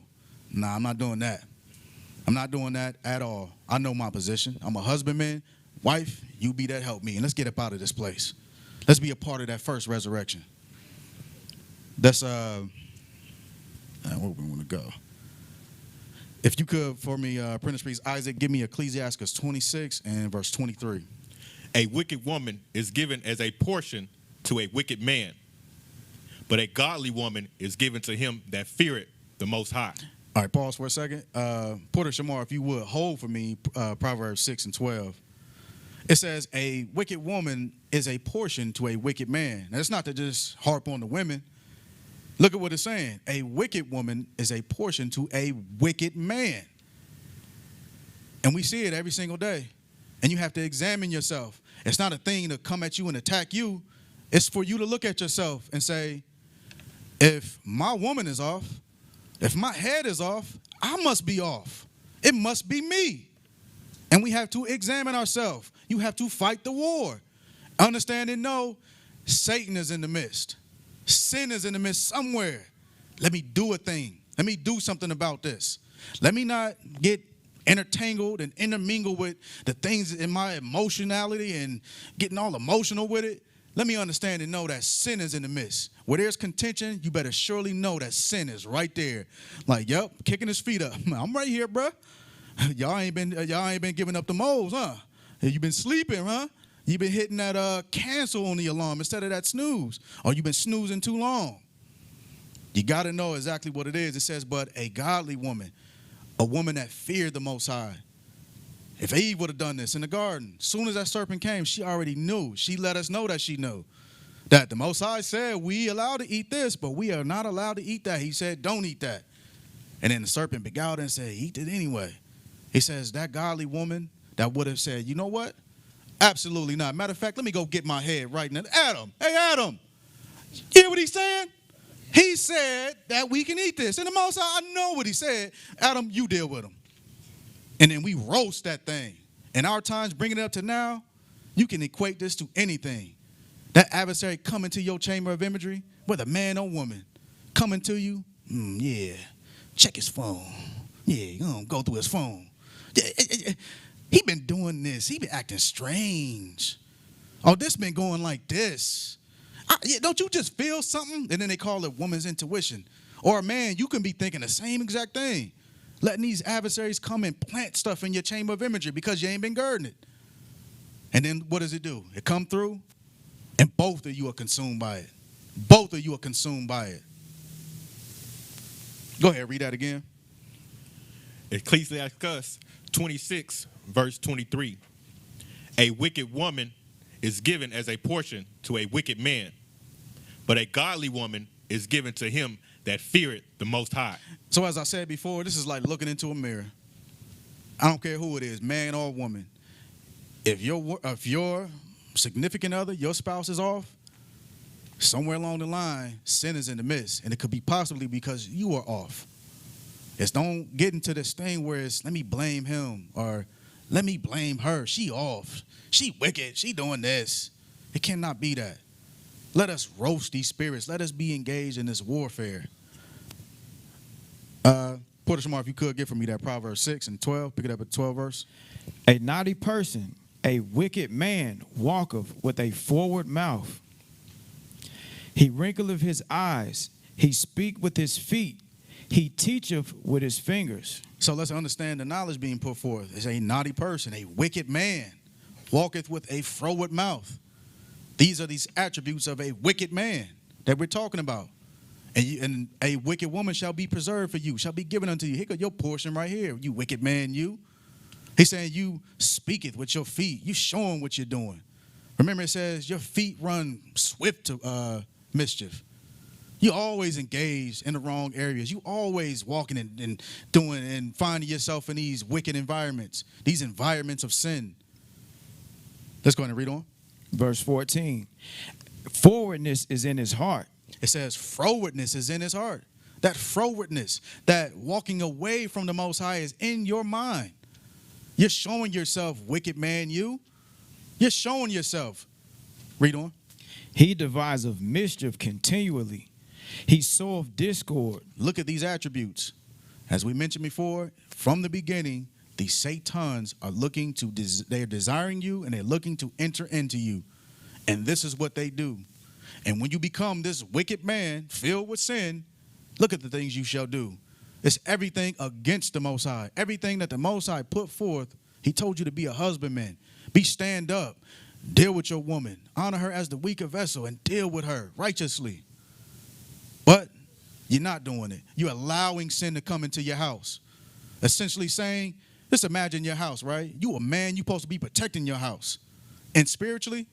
nah, I'm not doing that. I'm not doing that at all. I know my position. I'm a husbandman. Wife, you be that help me, and let's get up out of this place. Let's be a part of that first resurrection. That's where we want to go. If you could, for me, Apprentice Priest Isaac, give me Ecclesiastes 26 and verse 23. A wicked woman is given as a portion to a wicked man, but a godly woman is given to him that feareth the Most High. All right, pause for a second. Porter Shamar, if you would, hold for me Proverbs 6 and 12. It says, a wicked woman is a portion to a wicked man. Now, it's not to just harp on the women. Look at what it's saying. A wicked woman is a portion to a wicked man. And we see it every single day. And you have to examine yourself. It's not a thing to come at you and attack you. It's for you to look at yourself and say, if my woman is off, if my head is off, I must be off. It must be me. And we have to examine ourselves. You have to fight the war. Understand and know Satan is in the midst. Sin is in the midst somewhere. Let me do a thing. Let me do something about this. Let me not get intertangled and intermingled with the things in my emotionality and getting all emotional with it. Let me understand and know that sin is in the midst. Where there's contention, you better surely know that sin is right there. Like, yep, kicking his feet up. I'm right here, bruh. Y'all ain't been giving up the moles, huh? You been sleeping, huh? You been hitting that cancel on the alarm instead of that snooze. Or you been snoozing too long. You got to know exactly what it is. It says, but a godly woman, a woman that feared the Most High. If Eve would have done this in the garden, as soon as that serpent came, she already knew. She let us know that she knew. That the Most High said, we allowed to eat this, but we are not allowed to eat that. He said, don't eat that. And then the serpent beguiled her and said, eat it anyway. He says, that godly woman that would have said, you know what? Absolutely not. Matter of fact, let me go get my head right now. Adam, hey, Adam, you hear what he's saying? He said that we can eat this. And the Most High, I know what he said. Adam, you deal with him. And then we roast that thing. In our times, bringing it up to now, you can equate this to anything. That adversary coming to your chamber of imagery, whether man or woman, coming to you, yeah, check his phone. Yeah, you're going to go through his phone. He been doing this. He been acting strange. Oh, this been going like this. Don't you just feel something? And then they call it woman's intuition. Or man, you can be thinking the same exact thing. Letting these adversaries come and plant stuff in your chamber of imagery because you ain't been guarding it. And then what does it do? It come through, and both of you are consumed by it. Both of you are consumed by it. Go ahead, read that again. Ecclesiastes 26, verse 23. A wicked woman is given as a portion to a wicked man, but a godly woman is given to him that feareth the Most High. So as I said before, this is like looking into a mirror. I don't care who it is, man or woman. If your significant other, your spouse is off, somewhere along the line, sin is in the midst. And it could be possibly because you are off. It's don't get into this thing where it's let me blame him or let me blame her. She off. She wicked. She doing this. It cannot be that. Let us roast these spirits. Let us be engaged in this warfare. Porter Shamar, if you could get for me that Proverbs 6 and 12. Pick it up at 12 verse. A naughty person, a wicked man, walketh with a forward mouth. He wrinkleth his eyes. He speak with his feet. He teacheth with his fingers. So let's understand the knowledge being put forth. It's a naughty person, a wicked man, walketh with a froward mouth. These are these attributes of a wicked man that we're talking about. And a wicked woman shall be preserved for you, shall be given unto you. Here got your portion right here, you wicked man, you. He's saying you speaketh with your feet. You showing what you're doing. Remember it says your feet run swift to mischief. You always engaged in the wrong areas. You always walking and doing and finding yourself in these wicked environments, these environments of sin. Let's go ahead and read on. Verse 14. Forwardness is in his heart. It says frowardness is in his heart. That frowardness, that walking away from the Most High is in your mind. You're showing yourself, wicked man, you. You're showing yourself. Read on. He deviseth mischief continually. He soweth discord. Look at these attributes. As we mentioned before, from the beginning, these Satans are looking to, they're desiring you and they're looking to enter into you. And this is what they do. And when you become this wicked man filled with sin, look at the things you shall do. It's everything against the Most High. Everything that the Most High put forth, he told you to be a husbandman. Be stand up. Deal with your woman. Honor her as the weaker vessel and deal with her righteously. But you're not doing it. You're allowing sin to come into your house. Essentially saying, just imagine your house, right? You a man, you're supposed to be protecting your house. And spiritually,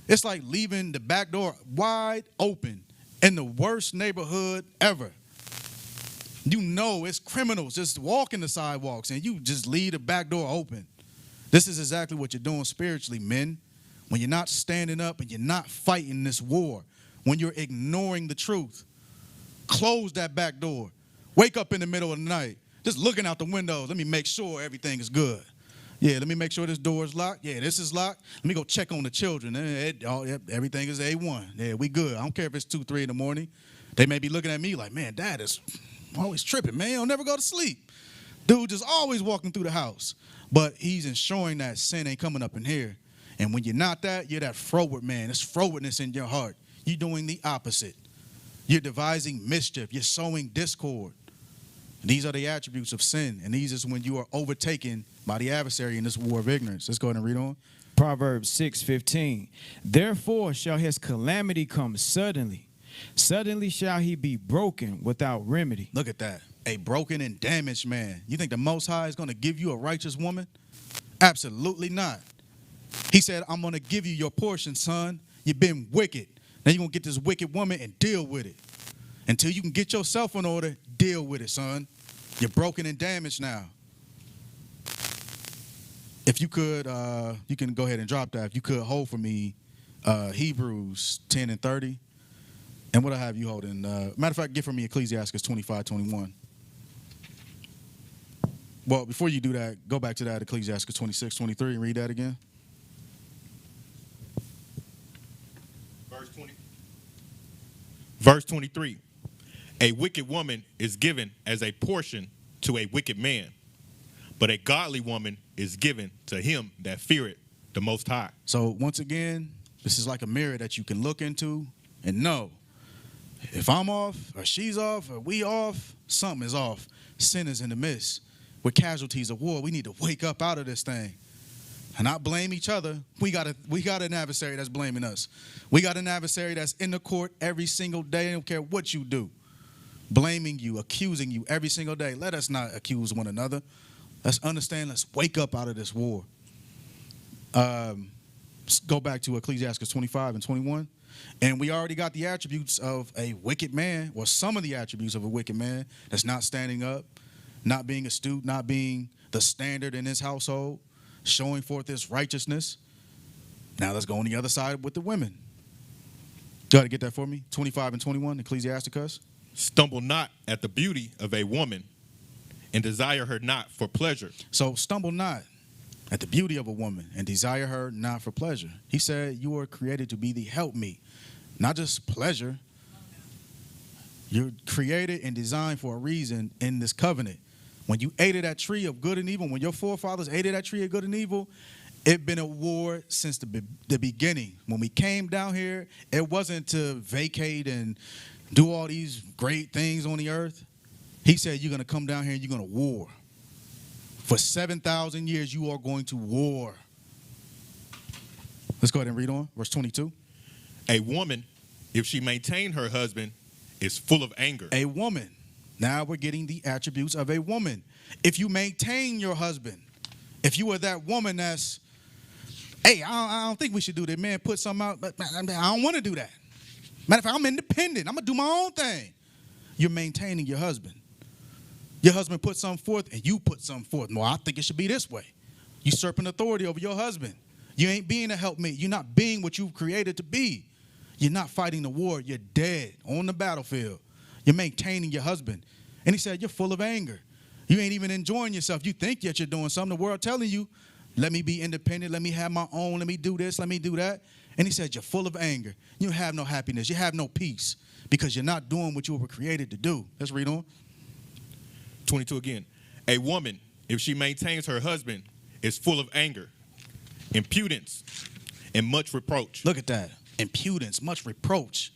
it's like leaving the back door wide open in the worst neighborhood ever. You know it's criminals just walking the sidewalks and you just leave the back door open. This is exactly what you're doing spiritually, men. When you're not standing up and you're not fighting this war, when you're ignoring the truth, close that back door. Wake up in the middle of the night, just looking out the windows. Let me make sure everything is good. Yeah, let me make sure this door is locked. Yeah, this is locked. Let me go check on the children. Everything is A1. Yeah, we good. I don't care if it's 2, 3 in the morning. They may be looking at me like, man, Dad is always tripping, man. He'll never go to sleep. Dude just always walking through the house. But he's ensuring that sin ain't coming up in here. And when you're not that, you're that froward man. There's frowardness in your heart. You're doing the opposite. You're devising mischief. You're sowing discord. These are the attributes of sin. And these is when you are overtaken by the adversary in this war of ignorance. Let's go ahead and read on. Proverbs 6:15. Therefore shall his calamity come suddenly. Suddenly shall he be broken without remedy. Look at that. A broken and damaged man. You think the Most High is going to give you a righteous woman? Absolutely not. He said, I'm going to give you your portion, son. You've been wicked. Now you're going to get this wicked woman and deal with it. Until you can get yourself in order, deal with it, son. You're broken and damaged now. If you could, you can go ahead and drop that. If you could hold for me Hebrews 10 and 30. And what I have you holding? Matter of fact, get for me Ecclesiastes 25:21. Well, before you do that, go back to that Ecclesiastes 26:23 and read that again. Verse 23. A wicked woman is given as a portion to a wicked man, but a godly woman is given to him that feareth the Most High. So once again, this is like a mirror that you can look into and know. If I'm off, or she's off, or we off, something is off. Sin is in the midst. We're casualties of war. We need to wake up out of this thing and not blame each other. We got an adversary that's blaming us. We got an adversary that's in the court every single day. I don't care what you do. Blaming you, accusing you every single day. Let us not accuse one another. Let's understand. Let's wake up out of this war. Let's go back to Ecclesiastes 25 and 21. And we already got the attributes of a wicked man, or some of the attributes of a wicked man that's not standing up, not being astute, not being the standard in his household, showing forth his righteousness. Now let's go on the other side with the women. Go ahead and get that for me. 25 and 21, Ecclesiasticus. Stumble not at the beauty of a woman, and desire her not for pleasure. So stumble not at the beauty of a woman, and desire her not for pleasure. He said you are created to be the helpmeet, not just pleasure. You're created and designed for a reason in this covenant. When you ate of that tree of good and evil, when your forefathers ate of that tree of good and evil, it's been a war since the beginning. When we came down here, it wasn't to vacate and do all these great things on the earth. He said you're going to come down here and you're going to war. For 7,000 years, you are going to war. Let's go ahead and read on. Verse 22. A woman, if she maintain her husband, is full of anger. A woman. Now we're getting the attributes of a woman. If you maintain your husband, if you are that woman that's, hey, I don't think we should do that, man, put something out, but I don't want to do that. Matter of fact, I'm independent. I'm going to do my own thing. You're maintaining your husband. Your husband put something forth and you put something forth. No, I think it should be this way. Usurping authority over your husband. You ain't being a helpmate. You're not being what you've created to be. You're not fighting the war. You're dead on the battlefield. You're maintaining your husband. And he said, you're full of anger. You ain't even enjoying yourself. You think that you're doing something. The world telling you, let me be independent. Let me have my own. Let me do this. Let me do that. And he said, you're full of anger. You have no happiness. You have no peace because you're not doing what you were created to do. Let's read on. 22 again. A woman, if she maintains her husband, is full of anger, impudence, and much reproach. Look at that. Impudence, much reproach,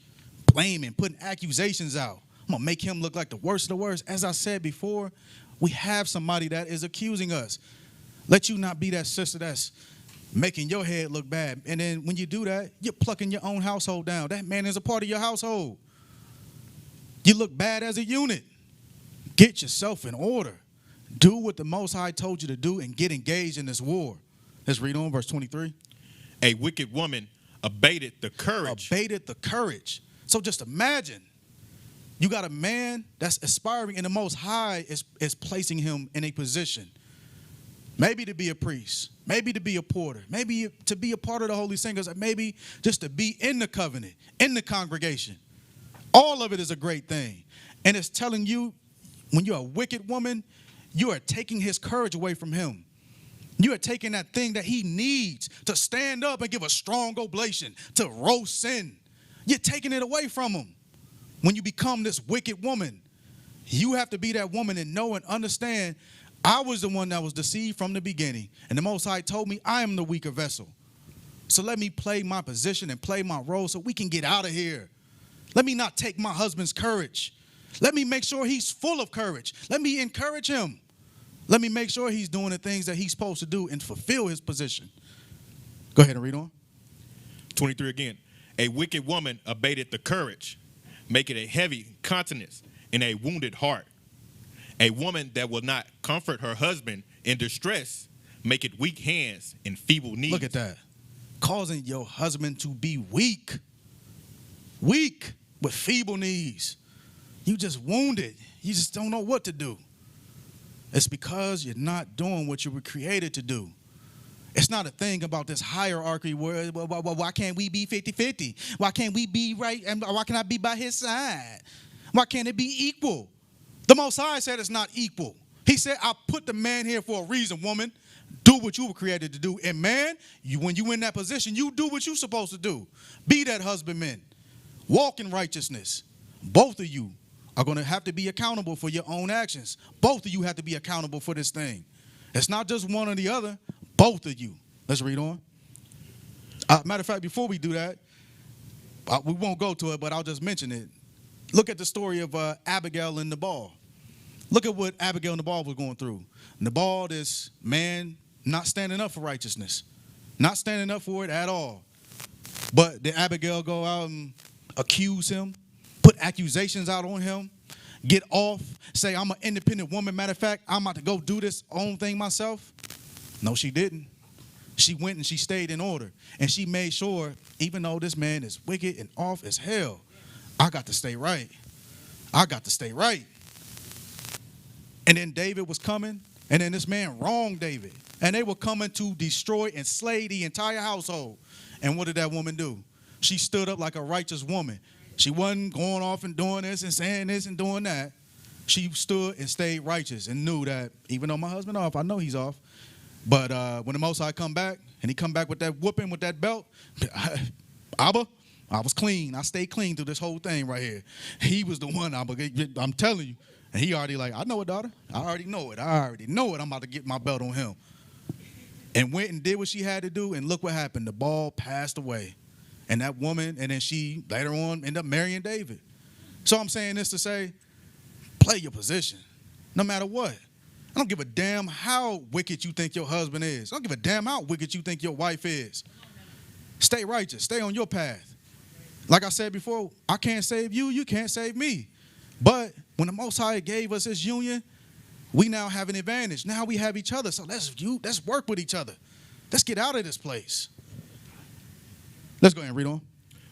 blaming, putting accusations out. I'm going to make him look like the worst of the worst. As I said before, we have somebody that is accusing us. Let you not be that sister that's making your head look bad. And then when you do that, you're plucking your own household down. That man is a part of your household. You look bad as a unit. Get yourself in order. Do what the Most High told you to do and get engaged in this war. Let's read on verse 23. A wicked woman abated the courage. Abated the courage. So just imagine, you got a man that's aspiring, and the Most High is placing him in a position. Maybe to be a priest, maybe to be a porter, maybe to be a part of the holy singers, maybe just to be in the covenant, in the congregation. All of it is a great thing. And it's telling you, when you're a wicked woman, you are taking his courage away from him. You are taking that thing that he needs to stand up and give a strong oblation, to roast sin. You're taking it away from him. When you become this wicked woman, you have to be that woman and know and understand, I was the one that was deceived from the beginning. And the Most High told me I am the weaker vessel. So let me play my position and play my role so we can get out of here. Let me not take my husband's courage. Let me make sure he's full of courage. Let me encourage him. Let me make sure he's doing the things that he's supposed to do and fulfill his position. Go ahead and read on. 23 again. A wicked woman abated the courage, make it a heavy countenance and a wounded heart. A woman that will not comfort her husband in distress, make it weak hands and feeble knees. Look at that. Causing your husband to be weak. Weak with feeble knees. You just wounded. You just don't know what to do. It's because you're not doing what you were created to do. It's not a thing about this hierarchy where, why can't we be 50-50? Why can't we be right? And why can't I be by his side? Why can't it be equal? The Most High said it's not equal. He said, I put the man here for a reason, woman. Do what you were created to do. And man, when you in that position, you do what you're supposed to do. Be that husbandman. Walk in righteousness. Both of you are going to have to be accountable for your own actions. Both of you have to be accountable for this thing. It's not just one or the other. Both of you. Let's read on. Matter of fact, before we do that, we won't go to it, but I'll just mention it. Look at the story of Abigail and Nabal. Look at what Abigail and Nabal was going through. Nabal, this man, not standing up for righteousness. Not standing up for it at all. But did Abigail go out and accuse him? Put accusations out on him? Get off? Say, I'm an independent woman. Matter of fact, I'm about to go do this own thing myself? No, she didn't. She went and she stayed in order. And she made sure, even though this man is wicked and off as hell, I got to stay right. I got to stay right. And then David was coming, and then this man wronged David. And they were coming to destroy and slay the entire household. And what did that woman do? She stood up like a righteous woman. She wasn't going off and doing this and saying this and doing that. She stood and stayed righteous and knew that even though my husband off, I know he's off. But when the Most High come back, and he come back with that whooping, with that belt, Abba, I was clean. I stayed clean through this whole thing right here. He was the one, I'm telling you. And he already like, I know it, daughter. I already know it. I already know it. I'm about to get my belt on him. And went and did what she had to do, and look what happened. The ball passed away. And that woman, and then she later on ended up marrying David. So I'm saying this to say, play your position, no matter what. I don't give a damn how wicked you think your husband is. I don't give a damn how wicked you think your wife is. Stay righteous. Stay on your path. Like I said before, I can't save you. You can't save me. But when the Most High gave us this union, we now have an advantage. Now we have each other. So let's work with each other. Let's get out of this place. Let's go ahead and read on.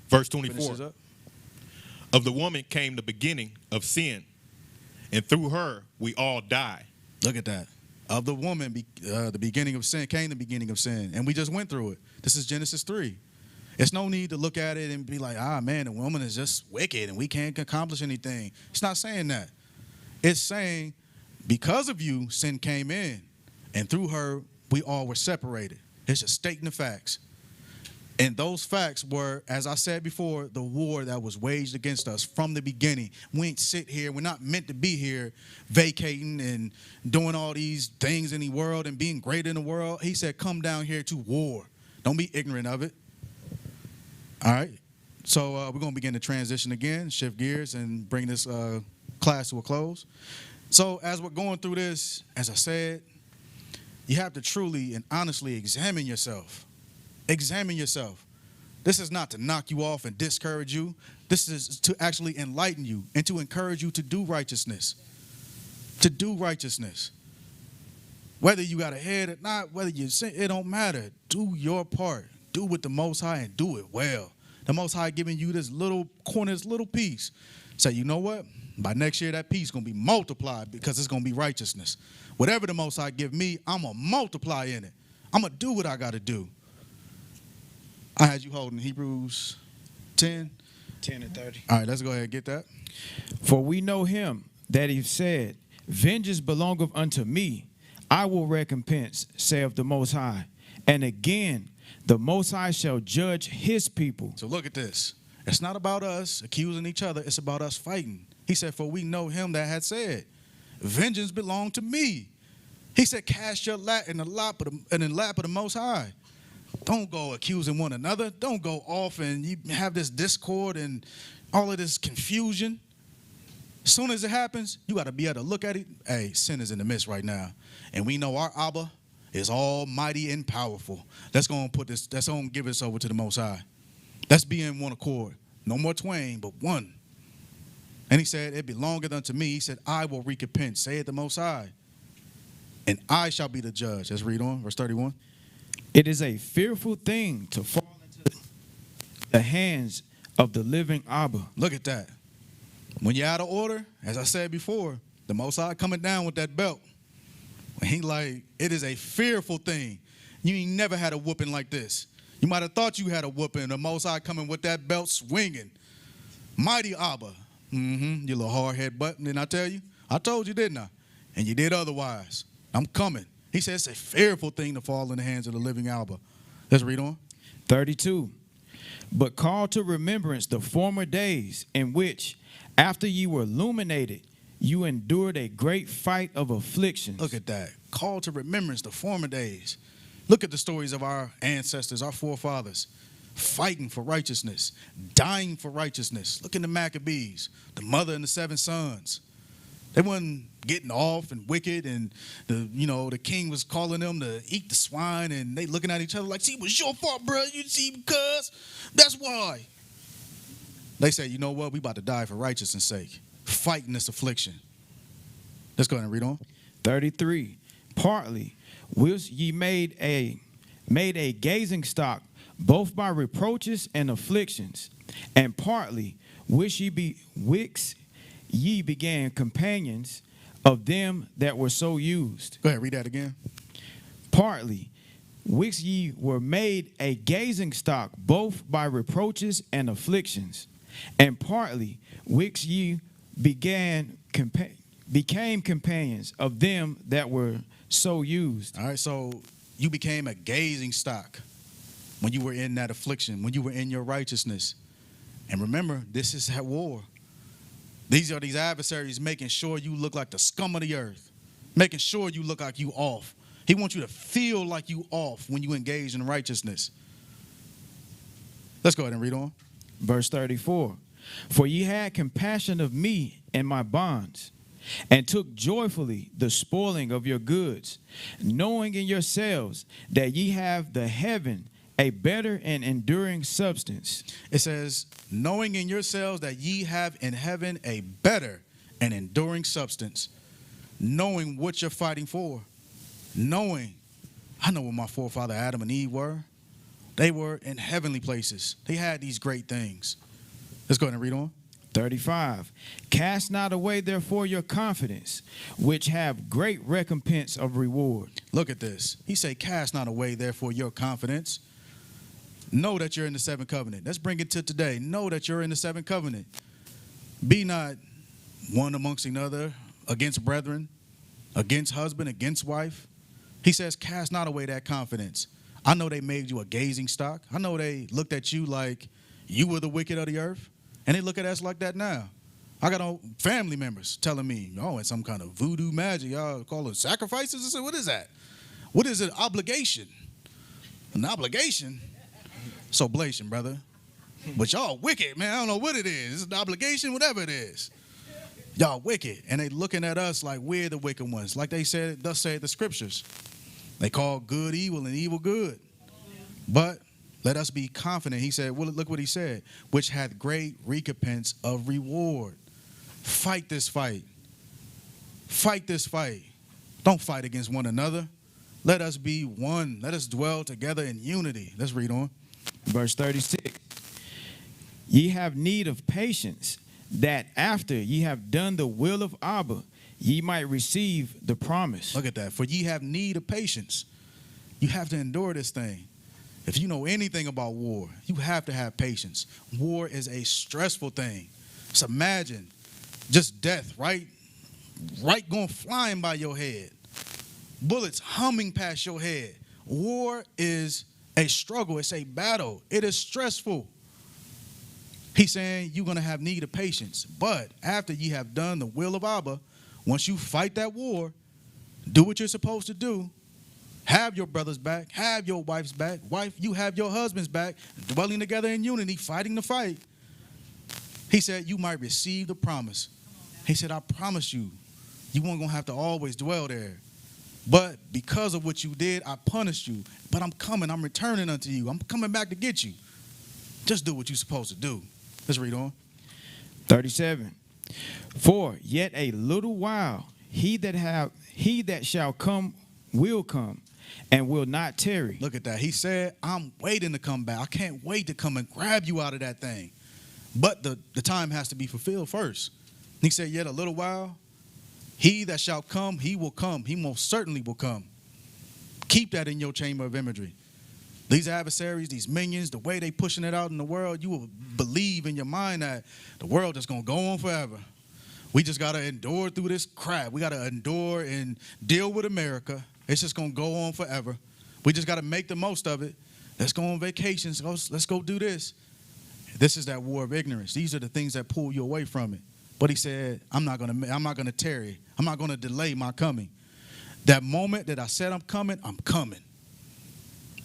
Verse 24. Of the woman came the beginning of sin, and through her we all die. Look at that. Of the woman, the beginning of sin came the beginning of sin. And we just went through it. This is Genesis 3. It's no need to look at it and be like, man, the woman is just wicked and we can't accomplish anything. It's not saying that. It's saying because of you, sin came in. And through her, we all were separated. It's just stating the facts. And those facts were, as I said before, the war that was waged against us from the beginning. We ain't sit here. We're not meant to be here vacating and doing all these things in the world and being great in the world. He said, come down here to war. Don't be ignorant of it. All right. So we're going to begin to transition again, shift gears, and bring this class to a close. So as we're going through this, as I said, you have to truly and honestly examine yourself. Examine yourself. This is not to knock you off and discourage you. This is to actually enlighten you and to encourage you to do righteousness. To do righteousness. Whether you got a head or not, whether you sin, it don't matter. Do your part. Do with the Most High and do it well. The Most High giving you this little corner, this little piece. Say, you know what? By next year, that piece is going to be multiplied because it's going to be righteousness. Whatever the Most High give me, I'm going to multiply in it. I'm going to do what I got to do. I had you holding Hebrews 10. 10 and 30. All right, let's go ahead and get that. For we know him that he said, vengeance belongeth unto me. I will recompense, saith the Most High. And again, the Most High shall judge his people. So look at this. It's not about us accusing each other. It's about us fighting. He said, for we know him that had said, vengeance belong to me. He said, cast your lot in the lap of the Most High. Don't go accusing one another. Don't go off and you have this discord and all of this confusion. As soon as it happens, you got to be able to look at it. Hey, sin is in the midst right now. And we know our Abba is almighty and powerful. That's going to give us over to the Most High. Let's be in one accord. No more twain, but one. And he said, it belongeth unto me. He said, I will recompense, saith the Most High. And I shall be the judge. Let's read on, verse 31. It is a fearful thing to fall into the hands of the living Abba. Look at that. When you're out of order, as I said before, the Most High coming down with that belt. When he like, it is a fearful thing. You ain't never had a whooping like this. You might have thought you had a whooping. The Most High coming with that belt swinging. Mighty Abba. You little hard head button. Didn't I tell you? I told you, didn't I? And you did otherwise. I'm coming. He says it's a fearful thing to fall in the hands of the living Abba. Let's read on. 32. But call to remembrance the former days in which, after ye were illuminated, you endured a great fight of afflictions. Look at that. Call to remembrance the former days. Look at the stories of our ancestors, our forefathers, fighting for righteousness, dying for righteousness. Look at the Maccabees, the mother and the 7 sons. They wasn't getting off and wicked, and the king was calling them to eat the swine, and they looking at each other like, see, it was your fault, bro. You see, because that's why. They say, you know what? We about to die for righteousness' sake, fighting this affliction. Let's go ahead and read on. 33. Partly, whilst ye made a gazing stock, both by reproaches and afflictions, and partly, which ye began companions of them that were so used. Go ahead, read that again. Partly, which ye were made a gazing stock, both by reproaches and afflictions, and partly, which ye became companions of them that were so used. All right, so you became a gazing stock when you were in that affliction, when you were in your righteousness. And remember, this is at war. These are these adversaries making sure you look like the scum of the earth, making sure you look like you off. He wants you to feel like you off when you engage in righteousness. Let's go ahead and read on. Verse 34. For ye had compassion of me and my bonds, and took joyfully the spoiling of your goods, knowing in yourselves that ye have the heaven a better and enduring substance. It says, knowing in yourselves that ye have in heaven a better and enduring substance. Knowing what you're fighting for. Knowing. I know where my forefather Adam and Eve were. They were in heavenly places. They had these great things. Let's go ahead and read on. 35. Cast not away therefore your confidence, which have great recompense of reward. Look at this. He say, cast not away therefore your confidence. Know that you're in the seventh covenant. Let's bring it to today. Know that you're in the seventh covenant. Be not one amongst another, against brethren, against husband, against wife. He says, cast not away that confidence. I know they made you a gazing stock. I know they looked at you like you were the wicked of the earth. And they look at us like that now. I got family members telling me, oh, it's some kind of voodoo magic. Y'all call it sacrifices? I said, what is that? What is it? Obligation. An obligation? It's oblation, brother. But y'all wicked, man. I don't know what it is. It's an obligation, whatever it is. Y'all wicked. And they looking at us like we're the wicked ones. Like they said, thus say the scriptures. They call good evil and evil good. But let us be confident. He said, well, look what he said, which hath great recompense of reward. Fight this fight. Fight this fight. Don't fight against one another. Let us be one. Let us dwell together in unity. Let's read on. Verse 36. Ye have need of patience, that after ye have done the will of Abba, ye might receive the promise. Look at that. For ye have need of patience. You have to endure this thing. If you know anything about war, you have to have patience. War is a stressful thing. So imagine just death, right going flying by your head. Bullets humming past your head. War is a struggle. It's a battle. It is stressful. He's saying you're going to have need of patience. But after ye have done the will of Abba, once you fight that war, do what you're supposed to do. Have your brother's back. Have your wife's back. Wife, you have your husband's back. Dwelling together in unity, fighting the fight. He said, you might receive the promise. He said, I promise you, you weren't going to have to always dwell there. But because of what you did, I punished you. But I'm coming. I'm returning unto you. I'm coming back to get you. Just do what you're supposed to do. Let's read on. 37. For yet a little while, he that shall come will come, and will not tarry. Look at that. He said, I'm waiting to come back. I can't wait to come and grab you out of that thing. But the time has to be fulfilled first. He said, yet a little while, he that shall come, he will come. He most certainly will come. Keep that in your chamber of imagery. These adversaries, these minions, the way they pushing it out in the world, you will believe in your mind that the world is going to go on forever. We just got to endure through this crap. We got to endure and deal with America. It's just going to go on forever. We just got to make the most of it. Let's go on vacations. Let's go do this. This is that war of ignorance. These are the things that pull you away from it. But he said, I'm not going to tarry. I'm not going to delay my coming. That moment that I said I'm coming, I'm coming.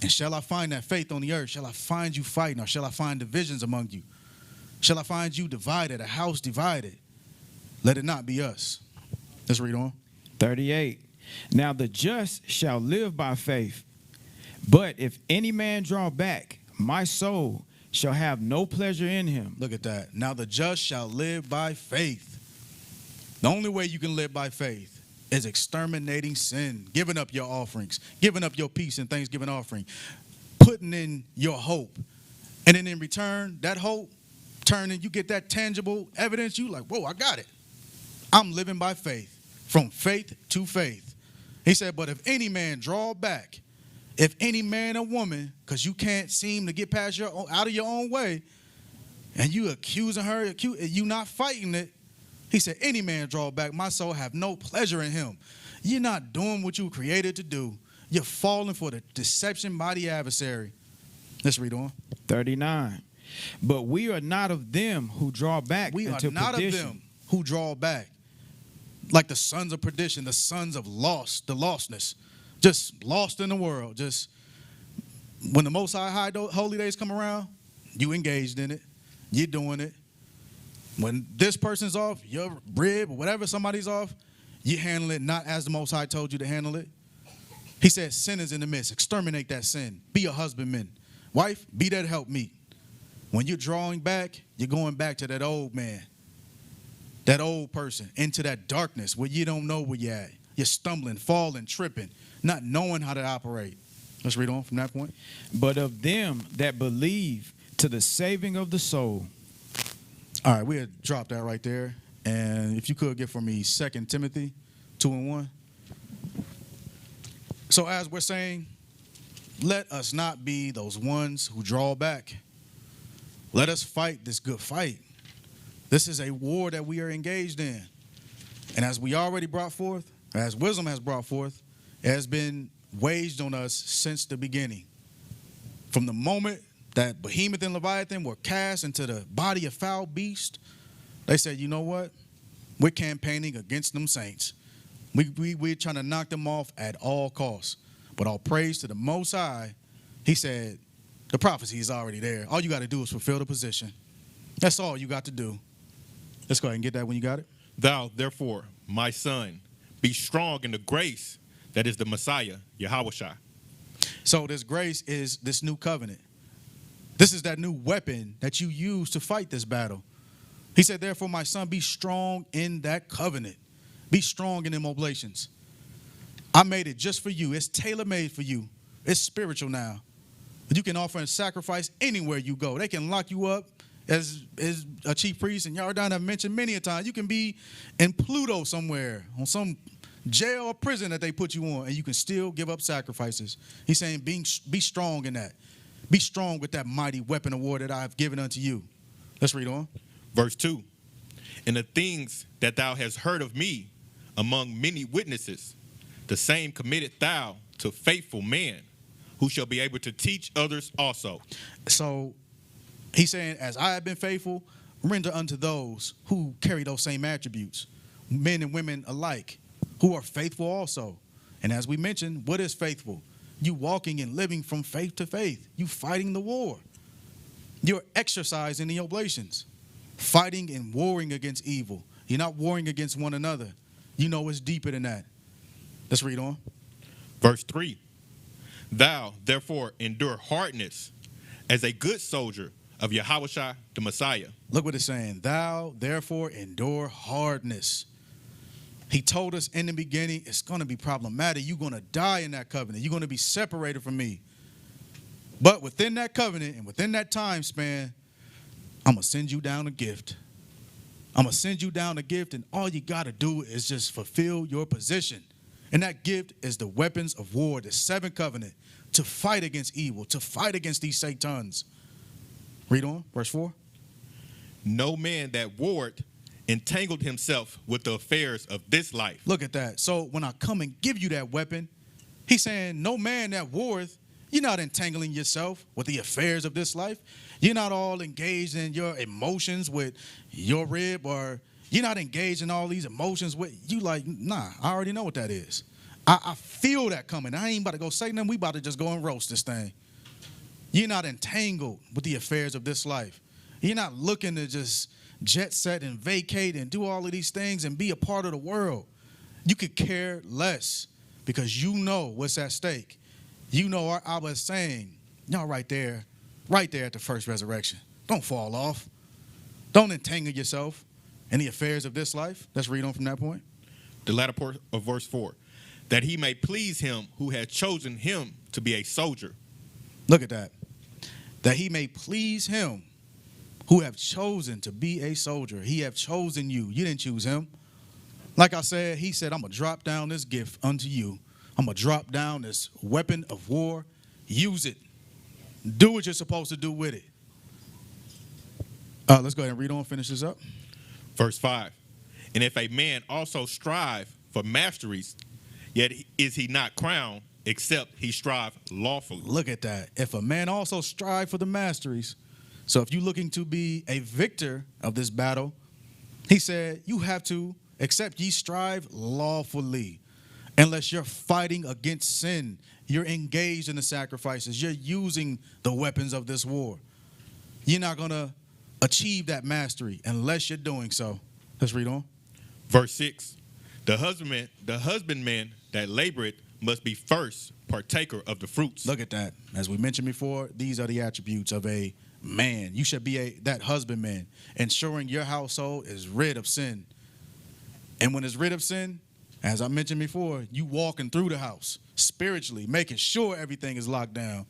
And shall I find that faith on the earth? Shall I find you fighting, or shall I find divisions among you? Shall I find you divided, a house divided? Let it not be us. Let's read on. 38. Now the just shall live by faith. But if any man draw back, my soul shall have no pleasure in him. Look at that. Now the just shall live by faith. The only way you can live by faith is exterminating sin, giving up your offerings, giving up your peace and thanksgiving offering, putting in your hope. And then in return, that hope turning, you get that tangible evidence. You like, whoa, I got it. I'm living by faith, from faith to faith. He said, but if any man draw back, if any man or woman, because you can't seem to get past out of your own way, and you accusing her, you not fighting it, he said, any man draw back, my soul have no pleasure in him. You're not doing what you were created to do. You're falling for the deception by the adversary. Let's read on. 39. But we are not of them who draw back We are into not perdition. of them who draw back. Like the sons of perdition, the sons of the lostness. Just lost in the world. Just when the Most High holy days come around, you engaged in it. You're doing it. When this person's off, your rib or whatever, somebody's off, you handle it not as the Most High told you to handle it. He said, sin is in the midst. Exterminate that sin. Be a husbandman. Wife, be that helpmeet. When you're drawing back, you're going back to that old man, that old person, into that darkness where you don't know where you're at. You're stumbling, falling, tripping, not knowing how to operate. Let's read on from that point. But of them that believe to the saving of the soul. All right, we had dropped that right there. And if you could get for me 2 Timothy 2:1. So as we're saying, let us not be those ones who draw back. Let us fight this good fight. This is a war that we are engaged in. And as we already brought forth, as wisdom has brought forth, it has been waged on us since the beginning. From the moment that Behemoth and Leviathan were cast into the body of foul beast, they said, you know what? We're campaigning against them saints. We're trying to knock them off at all costs. But all praise to the Most High, he said, the prophecy is already there. All you got to do is fulfill the position. That's all you got to do. Let's go ahead and get that when you got it. Thou, therefore, my son, be strong in the grace that is the Messiah, Yahushua. So this grace is this new covenant. This is that new weapon that you use to fight this battle. He said, therefore, my son, be strong in that covenant. Be strong in them oblations. I made it just for you. It's tailor-made for you. It's spiritual now. You can offer a sacrifice anywhere you go. They can lock you up as a chief priest, and y'all have mentioned many a time. You can be in Pluto somewhere, on some jail or prison that they put you on, and you can still give up sacrifices. He's saying, be strong in that. Be strong with that mighty weapon of war that I have given unto you. Let's read on. Verse 2. And the things that thou hast heard of me among many witnesses, the same committed thou to faithful men, who shall be able to teach others also. So he's saying, as I have been faithful, render unto those who carry those same attributes, men and women alike, who are faithful also. And as we mentioned, what is faithful? You walking and living from faith to faith. You fighting the war. You're exercising the oblations, fighting and warring against evil. You're not warring against one another. You know it's deeper than that. Let's read on. Verse 3. Thou, therefore, endure hardness as a good soldier of Yahushua the Messiah. Look what it's saying. Thou, therefore, endure hardness. He told us in the beginning, it's going to be problematic. You're going to die in that covenant. You're going to be separated from me. But within that covenant and within that time span, I'm going to send you down a gift. I'm going to send you down a gift, and all you got to do is just fulfill your position. And that gift is the weapons of war, the seventh covenant, to fight against evil, to fight against these satans. Read on, verse 4. No man that warred entangled himself with the affairs of this life. Look at that. So when I come and give you that weapon, he's saying, no man that warreth, you're not entangling yourself with the affairs of this life. You're not all engaged in your emotions with your rib, or you're not engaged in all these emotions with you. Like, nah, I already know what that is. I feel that coming. I ain't about to go say nothing. We about to just go and roast this thing. You're not entangled with the affairs of this life. You're not looking to just jet set and vacate and do all of these things and be a part of the world. You could care less because you know what's at stake. You know our Abba is saying, y'all right there at the first resurrection. Don't fall off. Don't entangle yourself in the affairs of this life. Let's read on from that point. The latter part of verse 4. That he may please him who had chosen him to be a soldier. Look at that. That he may please him who have chosen to be a soldier. He have chosen you. You didn't choose him. Like I said, he said, I'm going to drop down this gift unto you. I'm going to drop down this weapon of war. Use it. Do what you're supposed to do with it. Let's go ahead and read on, finish this up. Verse 5. And if a man also strive for masteries, yet is he not crowned, except he strive lawfully. Look at that. If a man also strive for the masteries, so if you're looking to be a victor of this battle, he said, you have to, except ye strive lawfully. Unless you're fighting against sin, you're engaged in the sacrifices, you're using the weapons of this war. You're not going to achieve that mastery unless you're doing so. Let's read on. Verse 6. The husbandman that laboreth must be first partaker of the fruits. Look at that. As we mentioned before, these are the attributes of a man. You should be that husbandman, ensuring your household is rid of sin. And when it's rid of sin, as I mentioned before, you walking through the house spiritually, making sure everything is locked down,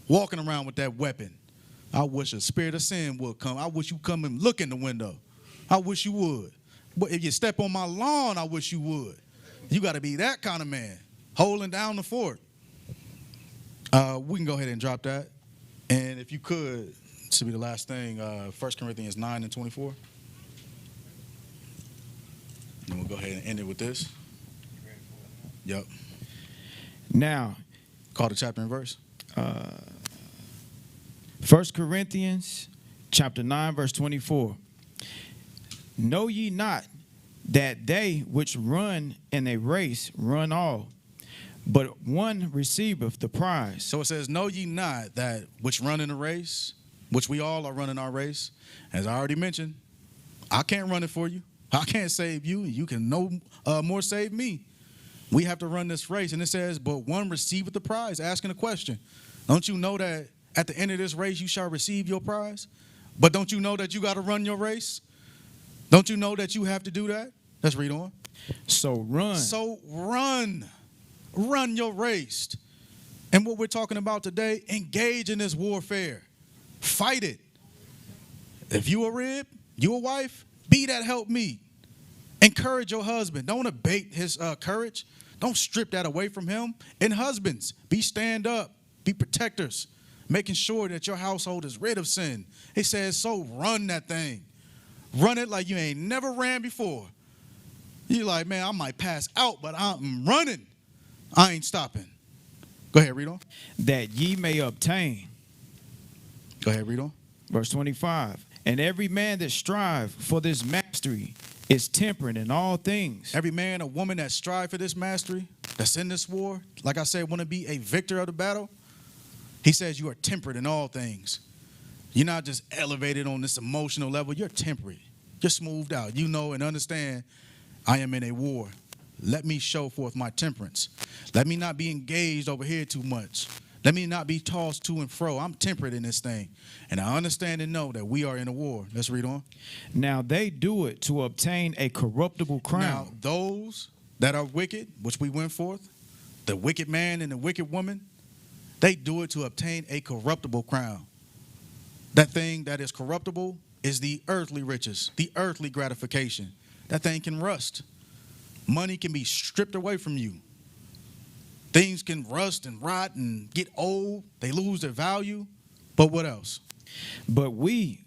walking around with that weapon. I wish a spirit of sin would come. I wish you come and look in the window. I wish you would. But if you step on my lawn, I wish you would. You got to be that kind of man, holding down the fort. We can go ahead and drop that. And if you could, this will be the last thing, 1 Corinthians 9 and 24. And we'll go ahead and end it with this. Yep. Now, Call the chapter and verse. 1 Corinthians chapter 9, verse 24. Know ye not that they which run in a race run all, but one receiveth the prize? So it says, know ye not that which run in a race, which we all are running our race. As I already mentioned, I can't run it for you. I can't save you. You can no more save me. We have to run this race. And it says, but one receiveth the prize, asking a question. Don't you know that at the end of this race, you shall receive your prize? But don't you know that you got to run your race? Don't you know that you have to do that? Let's read on. So run. So run. Run your race. And what we're talking about today, engage in this warfare. Fight it. If you a rib, you a wife, be that help me. Encourage your husband. Don't abate his courage. Don't strip that away from him. And husbands, be stand up. Be protectors. Making sure that your household is rid of sin. It says, so run that thing. Run it like you ain't never ran before. You're like, man, I might pass out, but I'm running. I ain't stopping. Go ahead, read on. That ye may obtain. Go ahead, read on. Verse 25. And every man that strive for this mastery is temperate in all things. Every man or woman that strive for this mastery, that's in this war, like I said, want to be a victor of the battle, he says you are temperate in all things. You're not just elevated on this emotional level. You're temperate. You're smoothed out. You know and understand I am in a war. Let me show forth my temperance. Let me not be engaged over here too much. Let me not be tossed to and fro. I'm temperate in this thing. And I understand and know that we are in a war. Let's read on. Now they do it to obtain a corruptible crown. Now those that are wicked, which we went forth, the wicked man and the wicked woman, they do it to obtain a corruptible crown. That thing that is corruptible is the earthly riches, the earthly gratification. That thing can rust. Money can be stripped away from you. Things can rust and rot and get old. They lose their value. But what else? But we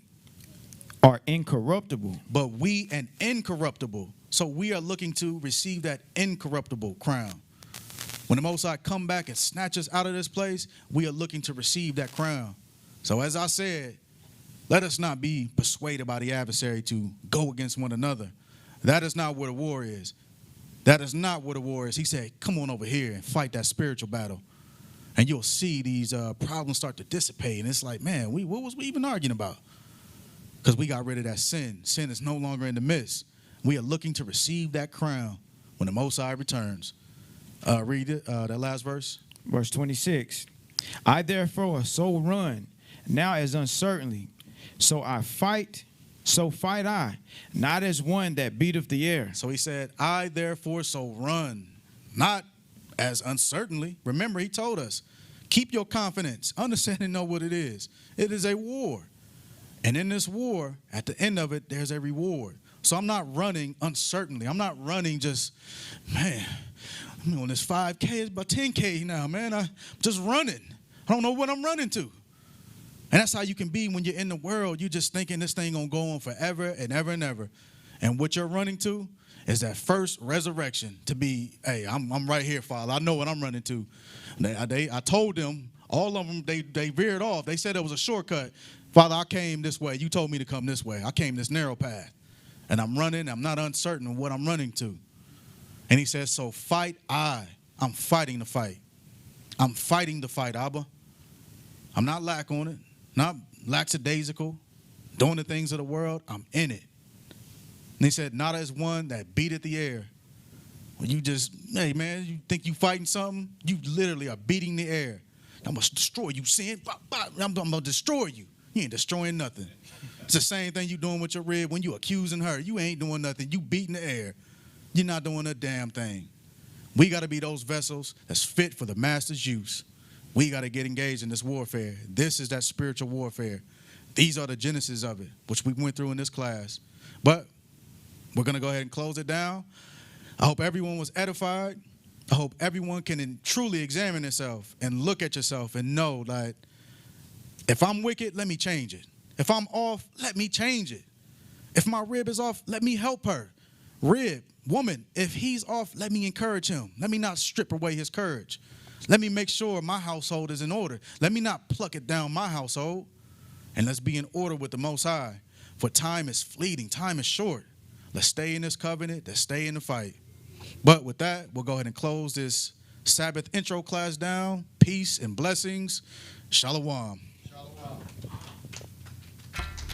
are incorruptible. But we and incorruptible. So we are looking to receive that incorruptible crown. When the Most High come back and snatch us out of this place, we are looking to receive that crown. So as I said, let us not be persuaded by the adversary to go against one another. That is not what a war is. That is not what a war is. He said, come on over here and fight that spiritual battle. And you'll see these problems start to dissipate. And it's like, man, what was we even arguing about? Because we got rid of that sin. Sin is no longer in the midst. We are looking to receive that crown when the Most High returns. Read it, that last verse. Verse 26. I therefore so run, now as uncertainly. So fight I, not as one that beateth the air. So he said, I therefore so run, not as uncertainly. Remember, he told us, keep your confidence, understand and know what it is. It is a war. And in this war, at the end of it, there's a reward. So I'm not running uncertainly. I'm not running just, man, I'm on this 5K, it's about 10K now, man. I'm just running. I don't know what I'm running to. And that's how you can be when you're in the world. You're just thinking this thing gonna go on forever and ever and ever. And what you're running to is that first resurrection to be, hey, I'm right here, Father. I know what I'm running to. I told them, all of them, they veered off. They said it was a shortcut. Father, I came this way. You told me to come this way. I came this narrow path. And I'm running. I'm not uncertain of what I'm running to. And he says, so fight I. I'm fighting the fight. I'm fighting the fight, Abba. I'm not lack on it. Not lackadaisical, doing the things of the world. I'm in it. And he said, not as one that beateth the air. When you just, hey, man, you think you fighting something? You literally are beating the air. I'm going to destroy you, sin. I'm going to destroy you. You ain't destroying nothing. It's the same thing you doing with your rib when you accusing her. You ain't doing nothing. You beating the air. You're not doing a damn thing. We got to be those vessels that's fit for the master's use. We got to get engaged in this warfare. This is that spiritual warfare. These are the genesis of it, which we went through in this class. But we're going to go ahead and close it down. I hope everyone was edified. I hope everyone can truly examine themselves and look at yourself and know that if I'm wicked, let me change it. If I'm off, let me change it. If my rib is off, let me help her. Rib, woman, if he's off, let me encourage him. Let me not strip away his courage. Let me make sure my household is in order. Let me not pluck it down my household. And let's be in order with the Most High. For time is fleeting. Time is short. Let's stay in this covenant. Let's stay in the fight. But with that, we'll go ahead and close this Sabbath intro class down. Peace and blessings. Shalom.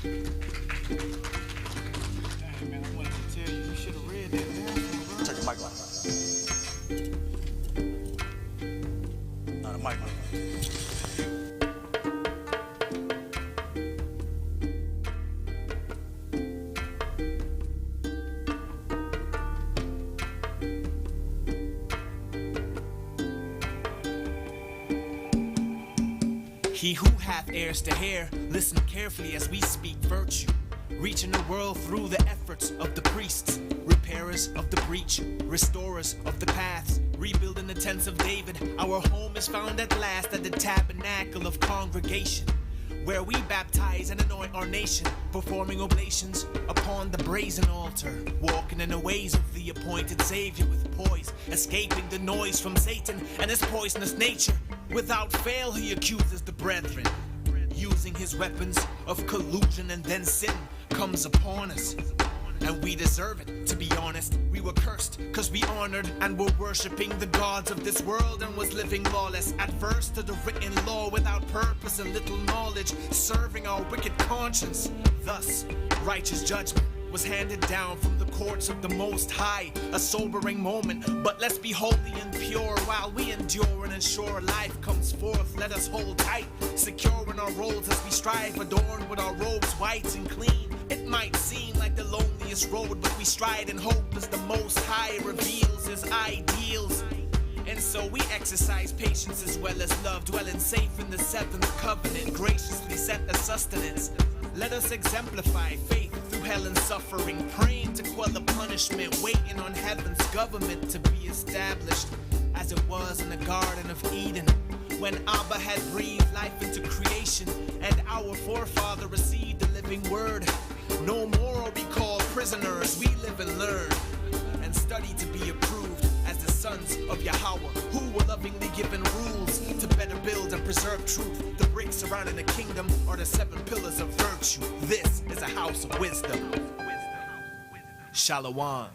Dang, man, I wanted to tell you, you should have read that, man. Check the mic line. The mic line. He who hath ears to hear, listen carefully as we speak virtue, reaching the world through the efforts of the priests, repairers of the breach, restorers of the paths, rebuilding the tents of David. Our home is found at last at the tabernacle of congregation, where we baptize and anoint our nation, performing oblations upon the brazen altar, walking in the ways of the appointed Savior with poise, escaping the noise from Satan and his poisonous nature. Without fail, he accuses the brethren, using his weapons of collusion, and then sin comes upon us. And we deserve it, to be honest. We were cursed, cause we honored and were worshipping the gods of this world and was living lawless. Adverse to the written law, without purpose and little knowledge, serving our wicked conscience. Thus, righteous judgment was handed down from the courts of the Most High. A sobering moment, but let's be holy and pure while we endure and ensure life comes forth. Let us hold tight, secure in our roles as we strive, adorned with our robes white and clean. It might seem like the loneliest road, but we stride in hope as the Most High reveals his ideals. And so we exercise patience as well as love, dwelling safe in the seventh covenant, graciously set the sustenance. Let us exemplify faith through hell and suffering, praying to quell the punishment, waiting on heaven's government to be established, as it was in the Garden of Eden, when Abba had breathed life into creation, and our forefather received the living word. No more are we called prisoners, we live and learn, and study to be approved as the sons of Yahweh, who were lovingly given rules to better build and preserve truth. The bricks surrounding the kingdom are the 7 pillars of virtue. This is a house of wisdom. Shalom.